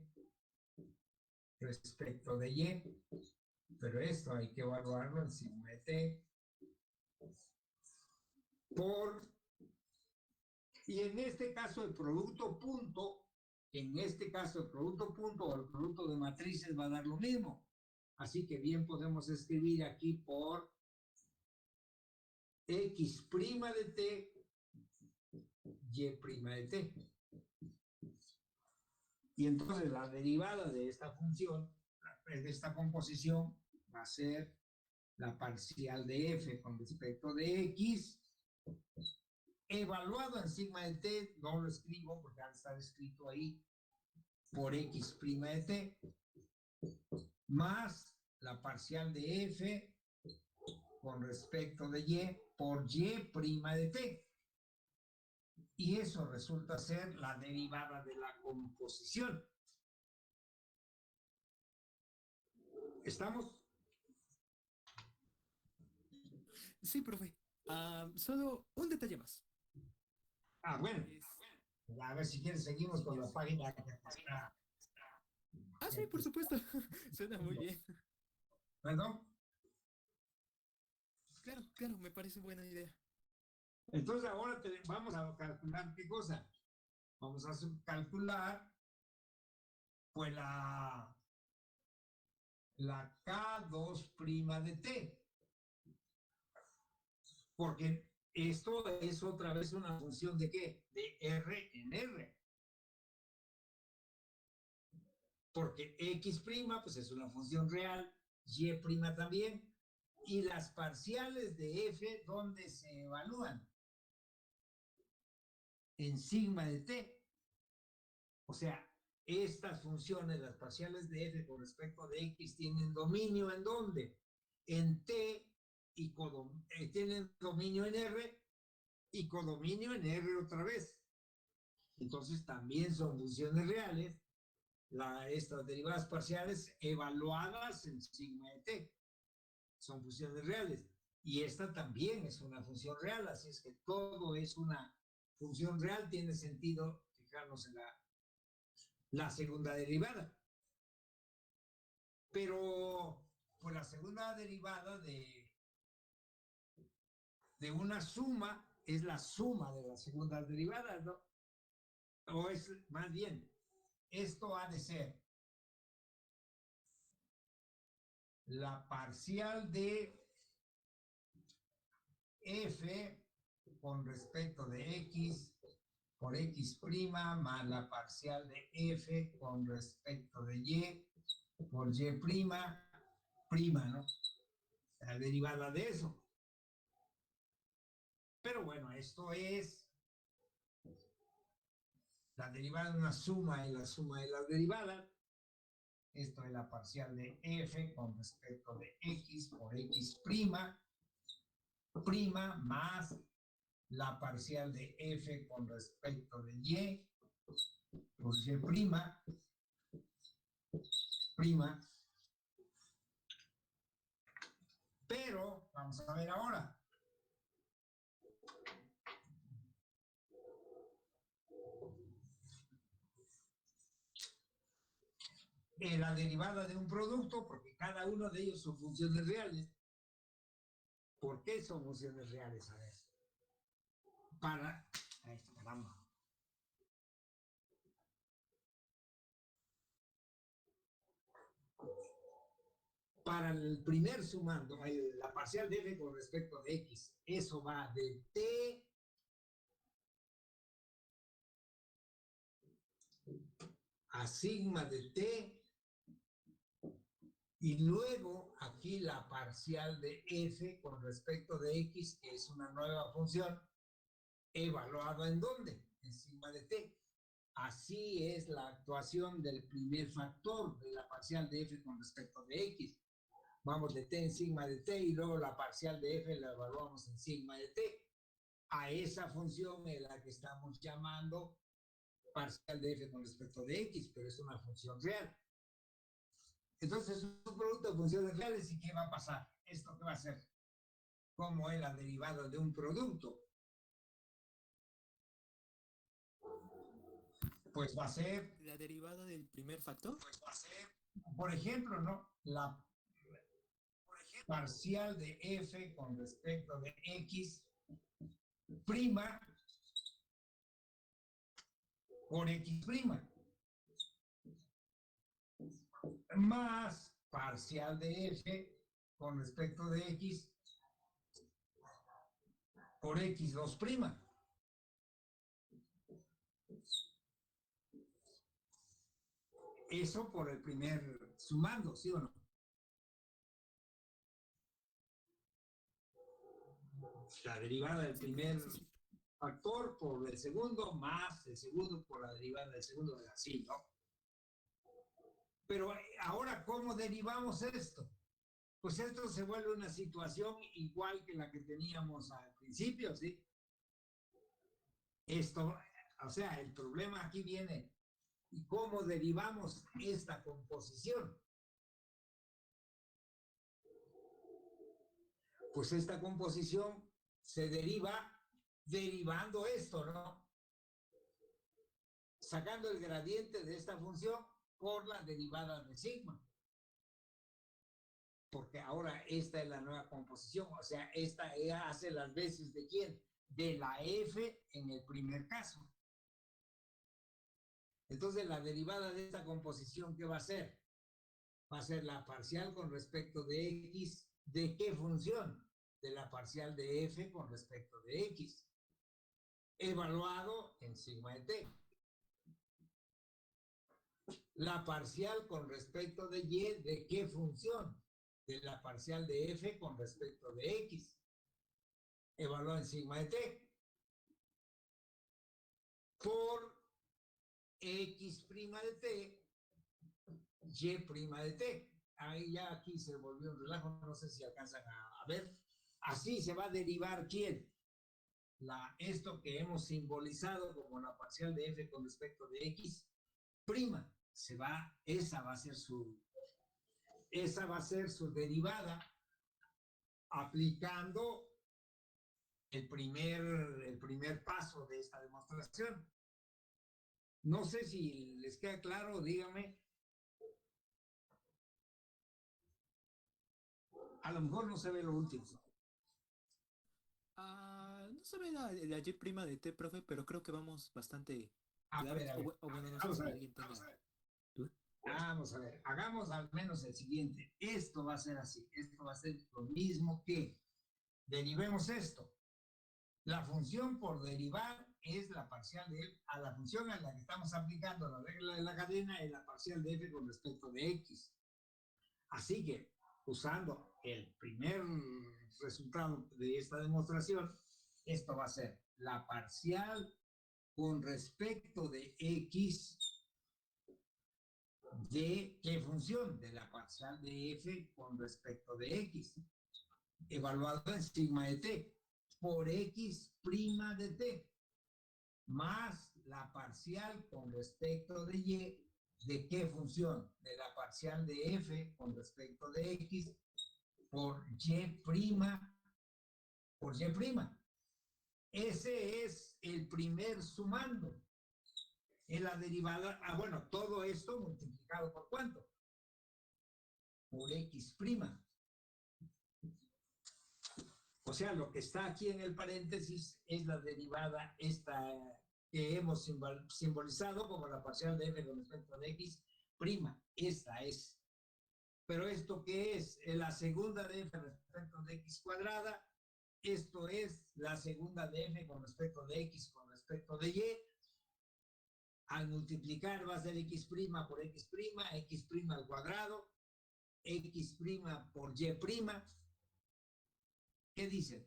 Speaker 1: respecto de Y, pero esto hay que evaluarlo en sigma de T por, y en este caso el producto punto, en este caso el producto punto o el producto de matrices va a dar lo mismo. Así que bien podemos escribir aquí por X' de T, Y' de T. Y entonces la derivada de esta función, de esta composición, va a ser la parcial de f con respecto de x, evaluado en sigma de t, no lo escribo porque va a estar escrito ahí, por x' de t, más la parcial de f con respecto de y por y' de t. Y eso resulta ser la derivada de la composición. ¿Estamos?
Speaker 6: Sí, profe. Solo un detalle más.
Speaker 1: Bueno.
Speaker 6: Es-
Speaker 1: A ver si quieres seguimos con la página que está.
Speaker 6: sí, por supuesto. Suena muy bien.
Speaker 1: ¿Perdón?
Speaker 6: Claro, claro, me parece buena idea.
Speaker 1: Entonces ahora vamos a calcular qué cosa. Vamos a calcular pues la K2' de T. Porque esto es otra vez una función de ¿qué? De R en R. Porque X' pues es una función real, Y' también, y las parciales de F, ¿dónde se evalúan? En sigma de T. O sea, estas funciones, las parciales de F con respecto de X, tienen dominio ¿en dónde? En T y tienen dominio en R y codominio en R otra vez. Entonces también son funciones reales, estas derivadas parciales evaluadas en sigma de T. Son funciones reales. Y esta también es una función real, así es que todo es una función real, tiene sentido fijarnos en la segunda derivada. Pero pues la segunda derivada de una suma es la suma de las segundas derivadas, ¿no? O es más bien, esto ha de ser la parcial de f con respecto de x por x' más la parcial de f con respecto de y por y', ¿no? La derivada de eso. Pero bueno, esto es la derivada de una suma y la suma de las derivadas. Esto es la parcial de f con respecto de x por x', más la parcial de f con respecto de y por y', pero vamos a ver ahora. La derivada de un producto, porque cada uno de ellos son funciones reales. ¿Por qué son funciones reales? A ver. Caramba. Para el primer sumando, la parcial de f con respecto de x, eso va de t a sigma de t, y luego aquí la parcial de f con respecto de x, que es una nueva función, evaluada ¿en dónde? En sigma de t. Así es la actuación del primer factor de la parcial de f con respecto de x. Vamos de t en sigma de t y luego la parcial de f la evaluamos en sigma de t. A esa función es la que estamos llamando parcial de f con respecto de x, pero es una función real. Entonces es un producto de funciones reales, ¿y qué va a pasar? ¿Esto qué va a ser? ¿Cómo es la derivada de un producto? Pues va a ser...
Speaker 6: ¿La derivada del primer factor?
Speaker 1: Pues va a ser por ejemplo, ¿no? La parcial de f con respecto de x prima por x prima más parcial de f con respecto de x por x2 prima. Eso por el primer sumando, ¿sí o no? La derivada del primer factor por el segundo más el segundo por la derivada del segundo, así, ¿no? Pero ahora, ¿cómo derivamos esto? Pues esto se vuelve una situación igual que la que teníamos al principio, ¿sí? Esto, o sea, el problema aquí viene, ¿y cómo derivamos esta composición? Pues esta composición se deriva derivando esto, ¿no? Sacando el gradiente de esta función por la derivada de sigma. Porque ahora esta es la nueva composición, o sea, esta hace las veces de ¿quién? De la f en el primer caso. Entonces, la derivada de esta composición, ¿qué va a ser? Va a ser la parcial con respecto de x, ¿de qué función? De la parcial de f con respecto de x, evaluado en sigma de t. La parcial con respecto de y, ¿de qué función? De la parcial de f con respecto de x, evaluado en sigma de t, por x' de t, y' de t. Ahí ya aquí se volvió un relajo, no sé si alcanzan a ver. Así se va a derivar ¿quién? Esto que hemos simbolizado como la parcial de f con respecto de x, prima. Esa va a ser su derivada aplicando el primer paso de esta demostración. No sé si les queda claro, díganme. A lo mejor no se ve lo último.
Speaker 6: No se ve la y prima de t, profe, pero creo que vamos bastante claros.
Speaker 1: A ver.
Speaker 6: O bueno, no sé
Speaker 1: Vamos
Speaker 6: si
Speaker 1: a ver.
Speaker 6: alguien tenga duda.
Speaker 1: Vamos a ver, hagamos al menos el siguiente. Esto va a ser así. Esto va a ser lo mismo que derivemos esto. La función por derivar es la parcial de a la función a la que estamos aplicando la regla de la cadena es la parcial de f con respecto de x. Así que, usando el primer resultado de esta demostración, esto va a ser la parcial con respecto de x de qué función, de la parcial de f con respecto de x, evaluado en sigma de t, por x' de t, más la parcial con respecto de y, ¿de qué función? De la parcial de f con respecto de x, por y' por y'. Ese es el primer sumando. Es la derivada, bueno, todo esto multiplicado por ¿cuánto? Por x'. O sea, lo que está aquí en el paréntesis es la derivada esta que hemos simbolizado como la parcial de f con respecto de x'. Esta es. Pero ¿esto qué es? La segunda de f respecto de x cuadrada. Esto es la segunda de f con respecto de x con respecto de y. Al multiplicar va a ser x' por x', x' al cuadrado, x' por y'. ¿Qué dicen?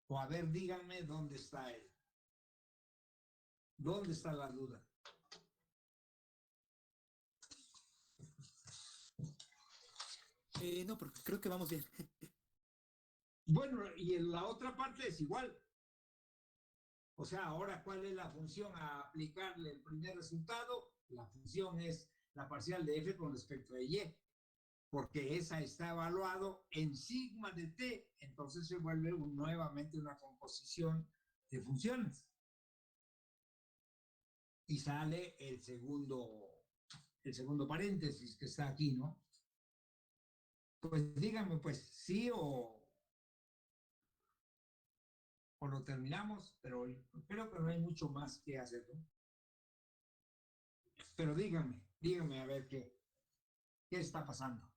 Speaker 1: O a ver, díganme dónde está él. ¿Dónde está la duda?
Speaker 6: No, porque creo que vamos bien.
Speaker 1: Bueno, y en la otra parte es igual. O sea, ahora, ¿cuál es la función a aplicarle el primer resultado? La función es la parcial de f con respecto de y, porque esa está evaluado en sigma de t, entonces se vuelve nuevamente una composición de funciones. Y sale el segundo el segundo paréntesis que está aquí, ¿no? Pues díganme, pues sí o lo terminamos, pero creo que no hay mucho más que hacer, ¿no? Pero díganme a ver qué está pasando.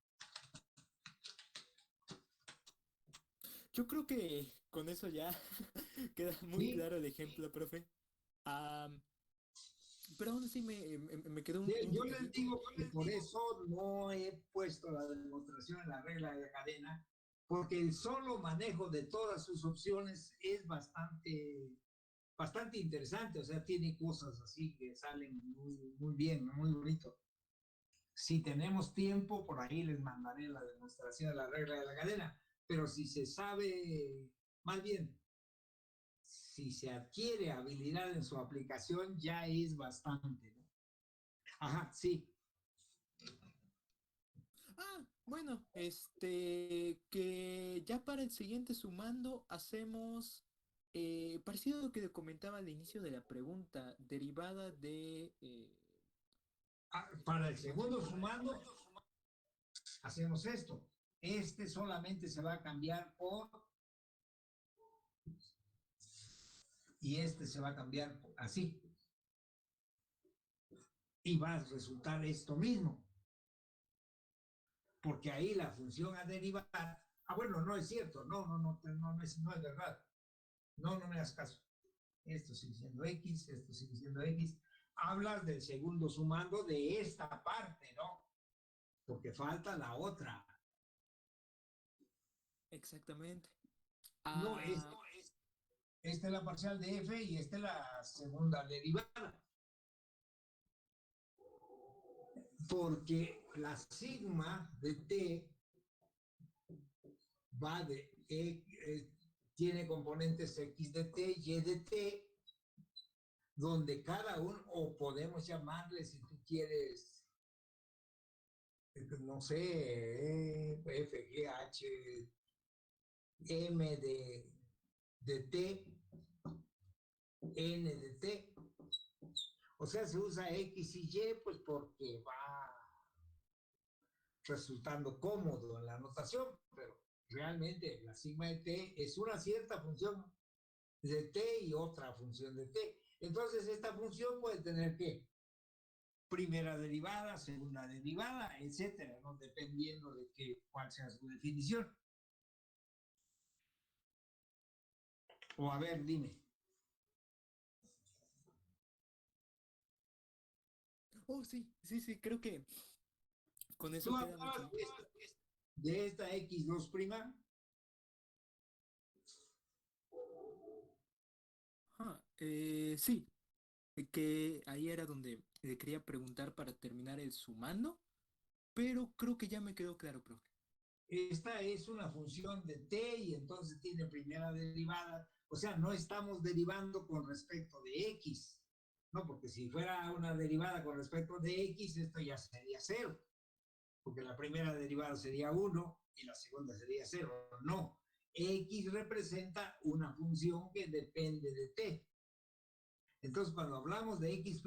Speaker 6: Yo creo que con eso ya queda muy
Speaker 1: Sí,
Speaker 6: claro el ejemplo, profe. Am, pero aún así me quedó un
Speaker 1: yo les
Speaker 6: detallito.
Speaker 1: digo que por eso no he puesto la demostración en la regla de la cadena, porque el solo manejo de todas sus opciones es bastante interesante, o sea, tiene cosas así que salen muy bien, muy bonito. Si tenemos tiempo, por ahí les mandaré la demostración de la regla de la cadena, pero si se sabe, más bien, si se adquiere habilidad en su aplicación, ya es bastante, ¿no? Ajá, sí.
Speaker 6: Ah, bueno, que ya para el siguiente sumando hacemos parecido a lo que comentaba al inicio de la pregunta, derivada de
Speaker 1: Para el segundo sumando, hacemos esto. Este solamente se va a cambiar por, y este se va a cambiar por, así. Y va a resultar esto mismo. Porque ahí la función a derivar, bueno, no es cierto, no es verdad. No me hagas caso. Esto sigue siendo X, esto sigue siendo X. Hablas del segundo sumando de esta parte, ¿no? Porque falta la otra.
Speaker 6: exactamente.
Speaker 1: No,
Speaker 6: Ah,
Speaker 1: esta es la parcial de F y esta es la segunda derivada. Porque la sigma de T va tiene componentes X de T, Y de T, donde cada uno, o podemos llamarle, si tú quieres, no sé, F, G, H, M de T, N de T. O sea, se usa X y Y, pues porque va resultando cómodo en la notación, pero realmente la sigma de T es una cierta función de T y otra función de T. Entonces, esta función puede tener que primera derivada, segunda derivada, etcétera, ¿no? Dependiendo de cuál sea su definición. O a ver, dime.
Speaker 6: oh, sí, creo que con
Speaker 1: ¿Tú
Speaker 6: eso queda mucho.
Speaker 1: hablabas de esta X2'?
Speaker 6: Sí, que ahí era donde le quería preguntar para terminar el sumando, pero creo que ya me quedó claro, profe.
Speaker 1: Esta es una función de T y entonces tiene primera derivada. O sea, no estamos derivando con respecto de X, ¿no? Porque si fuera una derivada con respecto de X, esto ya sería cero, porque la primera derivada sería 1 y la segunda sería 0. No, X representa una función que depende de T. Entonces, cuando hablamos de X',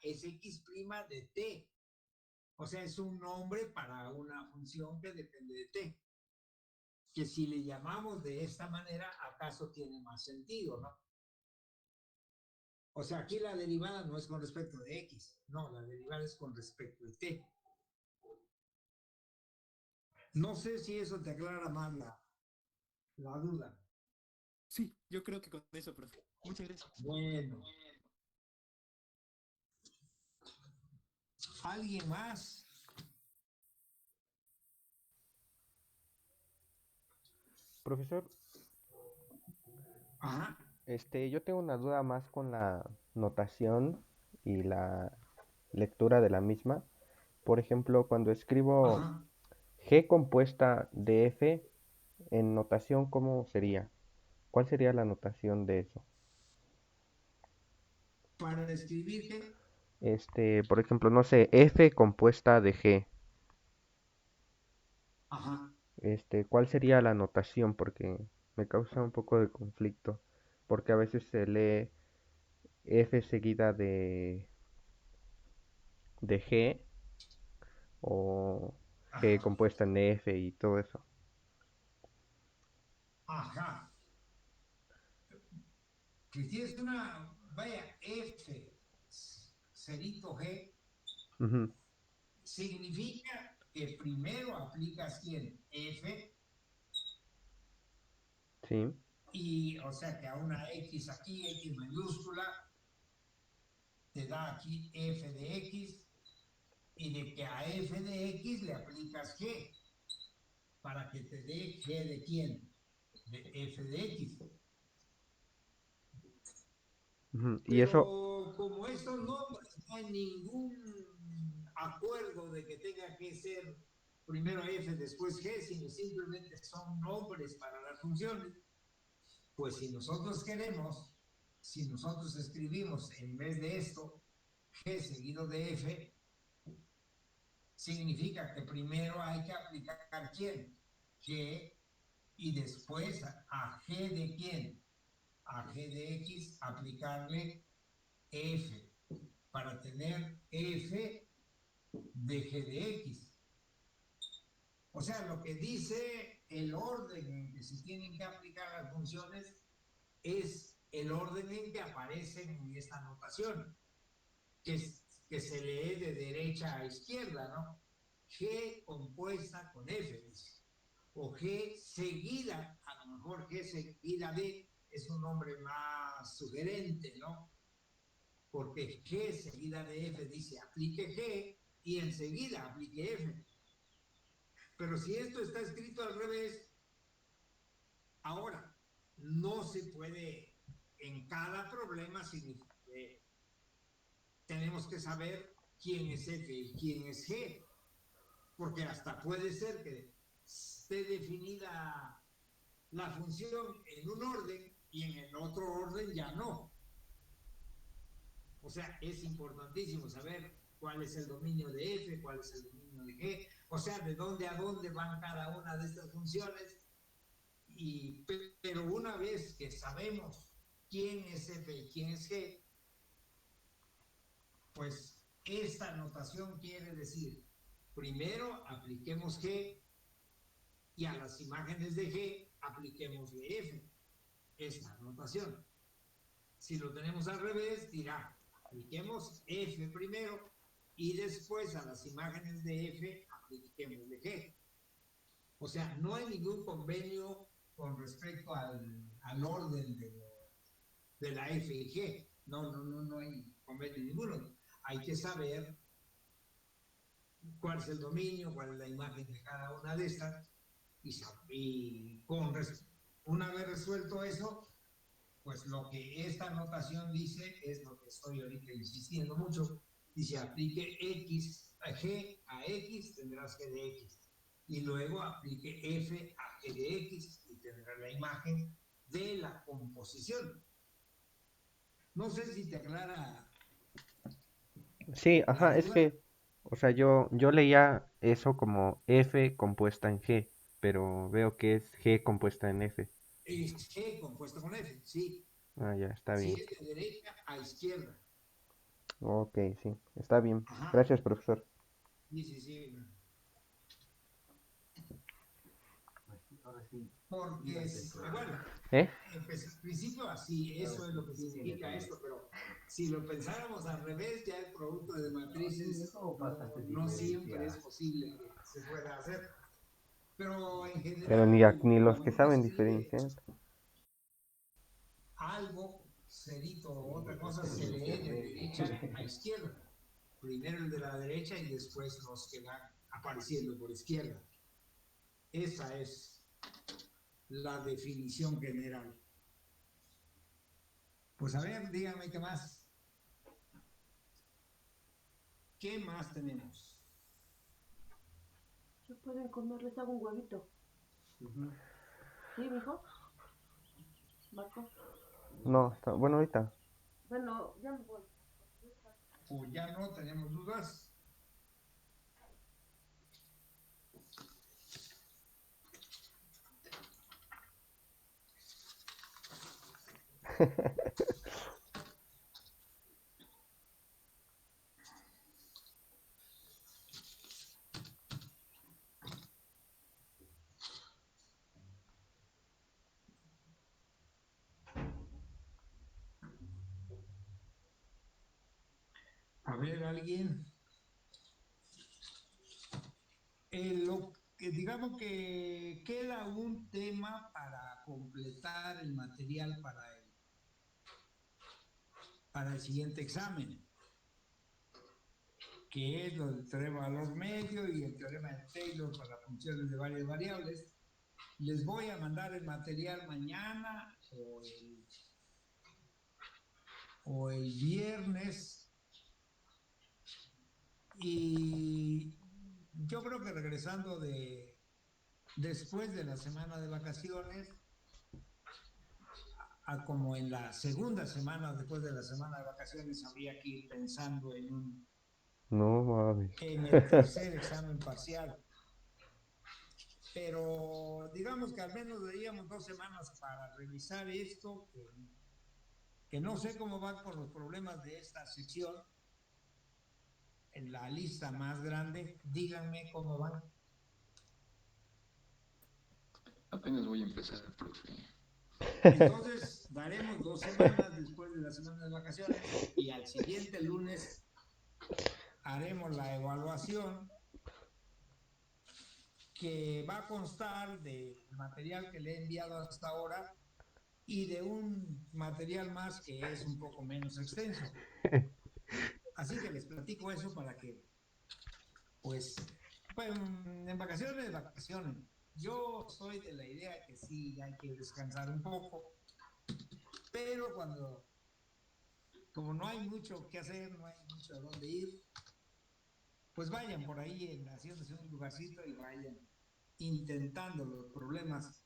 Speaker 1: es X' de T. O sea, es un nombre para una función que depende de T. Que si le llamamos de esta manera, acaso tiene más sentido, ¿no? O sea, aquí la derivada no es con respecto de X, no, la derivada es con respecto de T. No sé si eso te aclara más la duda.
Speaker 6: Sí, yo creo que con eso, profe. Muchas gracias.
Speaker 1: Bueno, ¿alguien más?
Speaker 7: Profesor,
Speaker 1: Ajá,
Speaker 7: yo tengo una duda más con la notación y la lectura de la misma. Por ejemplo, cuando escribo
Speaker 1: ajá.
Speaker 7: G compuesta de F en notación, ¿cómo sería? ¿Cuál sería la notación de eso?
Speaker 1: Para escribir que,
Speaker 7: Por ejemplo, no sé, F compuesta de G.
Speaker 1: ajá.
Speaker 7: ¿Cuál sería la notación? Porque me causa un poco de conflicto. Porque a veces se lee F seguida de G o G
Speaker 1: Ajá.
Speaker 7: compuesta en F y todo eso.
Speaker 1: Ajá. Que si es una, vaya, F, cerito G,
Speaker 7: Ujú,
Speaker 1: significa que primero aplicas quién, F,
Speaker 7: sí.
Speaker 1: y o sea que a una X aquí, X mayúscula, te da aquí F de X, y de que a F de X le aplicas G, para que te dé G de quién, de F de X.
Speaker 7: Ujú, y eso,
Speaker 1: Pero como estos nombres, no hay ningún acuerdo de que tenga que ser primero F, después G, sino simplemente son nombres para las funciones. Pues si nosotros queremos, si nosotros escribimos en vez de esto, G seguido de F, significa que primero hay que aplicar quién, G, y después a G de quién, a G de X, aplicarle F, para tener F de G de X. O sea, lo que dice el orden en que se tienen que aplicar las funciones es el orden en que aparecen en esta notación, que se lee de derecha a izquierda, ¿no? G compuesta con F, dice. O G seguida, a lo mejor G seguida de es un nombre más sugerente, ¿no? Porque G seguida de F dice aplique G y enseguida aplique F. Pero si esto está escrito al revés, ahora no se puede, en cada problema tenemos que saber quién es F y quién es G, porque hasta puede ser que esté definida la función en un orden y en el otro orden ya no. O sea, es importantísimo saber cuál es el dominio de F, cuál es el dominio de G, o sea, de dónde a dónde van cada una de estas funciones. Pero una vez que sabemos quién es F y quién es G, pues esta notación quiere decir, primero apliquemos G y a las imágenes de G apliquemos de F, esta notación. Si lo tenemos al revés, dirá, apliquemos F primero y después a las imágenes de F apliquemos de G. O sea, no hay ningún convenio con respecto al orden de la F y G. No hay convenio ninguno. Hay que saber cuál es el dominio, cuál es la imagen de cada una de estas. Y una vez resuelto eso, pues lo que esta notación dice es lo que estoy ahorita insistiendo mucho. Dice, aplique X a G a X, tendrás G de X. Y luego aplique F a G de X y tendrás la imagen de la composición. No sé si te aclara
Speaker 7: sí,
Speaker 1: la
Speaker 7: ajá, es
Speaker 1: duda.
Speaker 7: que, o sea, yo leía eso como F compuesta en G, pero veo que es G compuesta en F.
Speaker 1: Es G compuesto con F, sí.
Speaker 7: Ah, ya, está
Speaker 1: Sí,
Speaker 7: bien.
Speaker 1: es de derecha a izquierda.
Speaker 7: Ok, sí, está bien.
Speaker 1: Ajá.
Speaker 7: Gracias, profesor.
Speaker 1: Sí. Porque, bueno,
Speaker 7: ¿Eh?
Speaker 1: pues al principio así, eso es lo que significa esto, pero si lo pensáramos al revés, ya el producto de matrices no siempre es posible que se pueda hacer. Pero en
Speaker 7: Pero
Speaker 1: general,
Speaker 7: ni los
Speaker 1: cuando
Speaker 7: que
Speaker 1: uno
Speaker 7: saben
Speaker 1: escribe
Speaker 7: diferenciar.
Speaker 1: algo, cerito o otra cosa, se lee de derecha a izquierda. Primero el de la derecha y después los que van apareciendo por izquierda. Esa es la definición general. Pues a ver, díganme qué más. ¿Qué más tenemos?
Speaker 8: ¿Se pueden comer? Les hago un huevito. ¿Sí, mijo? Marco.
Speaker 7: No, bueno, ahorita.
Speaker 8: Bueno, ya me voy.
Speaker 1: O ya no tenemos dudas. ver, alguien. Lo que digamos que queda un tema para completar el material para el siguiente examen, que es lo del teorema de valor medio y el teorema de Taylor para funciones de varias variables. Les voy a mandar el material mañana o el viernes, y yo creo que regresando después de la semana de vacaciones, como en la segunda semana después de la semana de vacaciones, habría que ir pensando
Speaker 7: No mames.
Speaker 1: en el tercer examen parcial. Pero digamos que al menos daríamos 2 semanas para revisar esto, que no sé cómo van con los problemas de esta sección. En la lista más grande, díganme cómo van.
Speaker 9: Apenas voy a empezar, profe.
Speaker 1: Entonces, daremos 2 semanas después de la semana de vacaciones y al siguiente lunes haremos la evaluación, que va a constar del material que le he enviado hasta ahora y de un material más que es un poco menos extenso. Así que les platico eso para que, pues en vacaciones. Yo soy de la idea que sí hay que descansar un poco, pero como no hay mucho que hacer, no hay mucho a dónde ir, pues vayan por ahí haciéndose un lugarcito y vayan intentando los problemas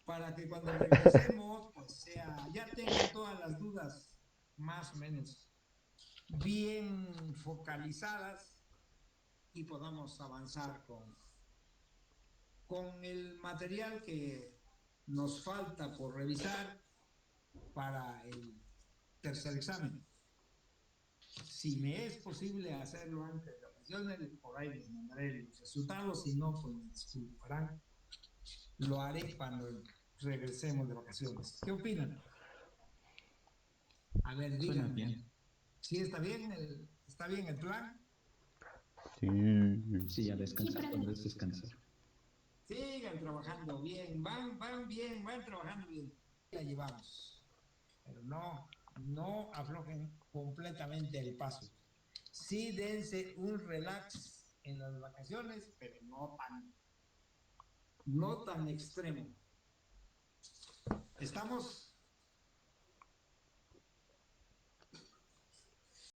Speaker 1: para que cuando regresemos, pues ya tengan todas las dudas más o menos bien focalizadas y podamos avanzar con el material que nos falta por revisar para el tercer examen. Si me es posible hacerlo antes de la vacaciones, por ahí les mandaré los resultados, si no, pues me disculparán. Lo haré cuando regresemos de vacaciones. ¿Qué opinan? A ver, díganme.
Speaker 9: Bien.
Speaker 1: ¿Sí está bien el plan?
Speaker 7: Sí.
Speaker 9: Sí, a descansar cuando es descansar.
Speaker 1: Sigan trabajando bien, van trabajando bien. La llevamos. Pero no aflojen completamente el paso. Sí, dense un relax en las vacaciones, pero no tan extremo. ¿Estamos?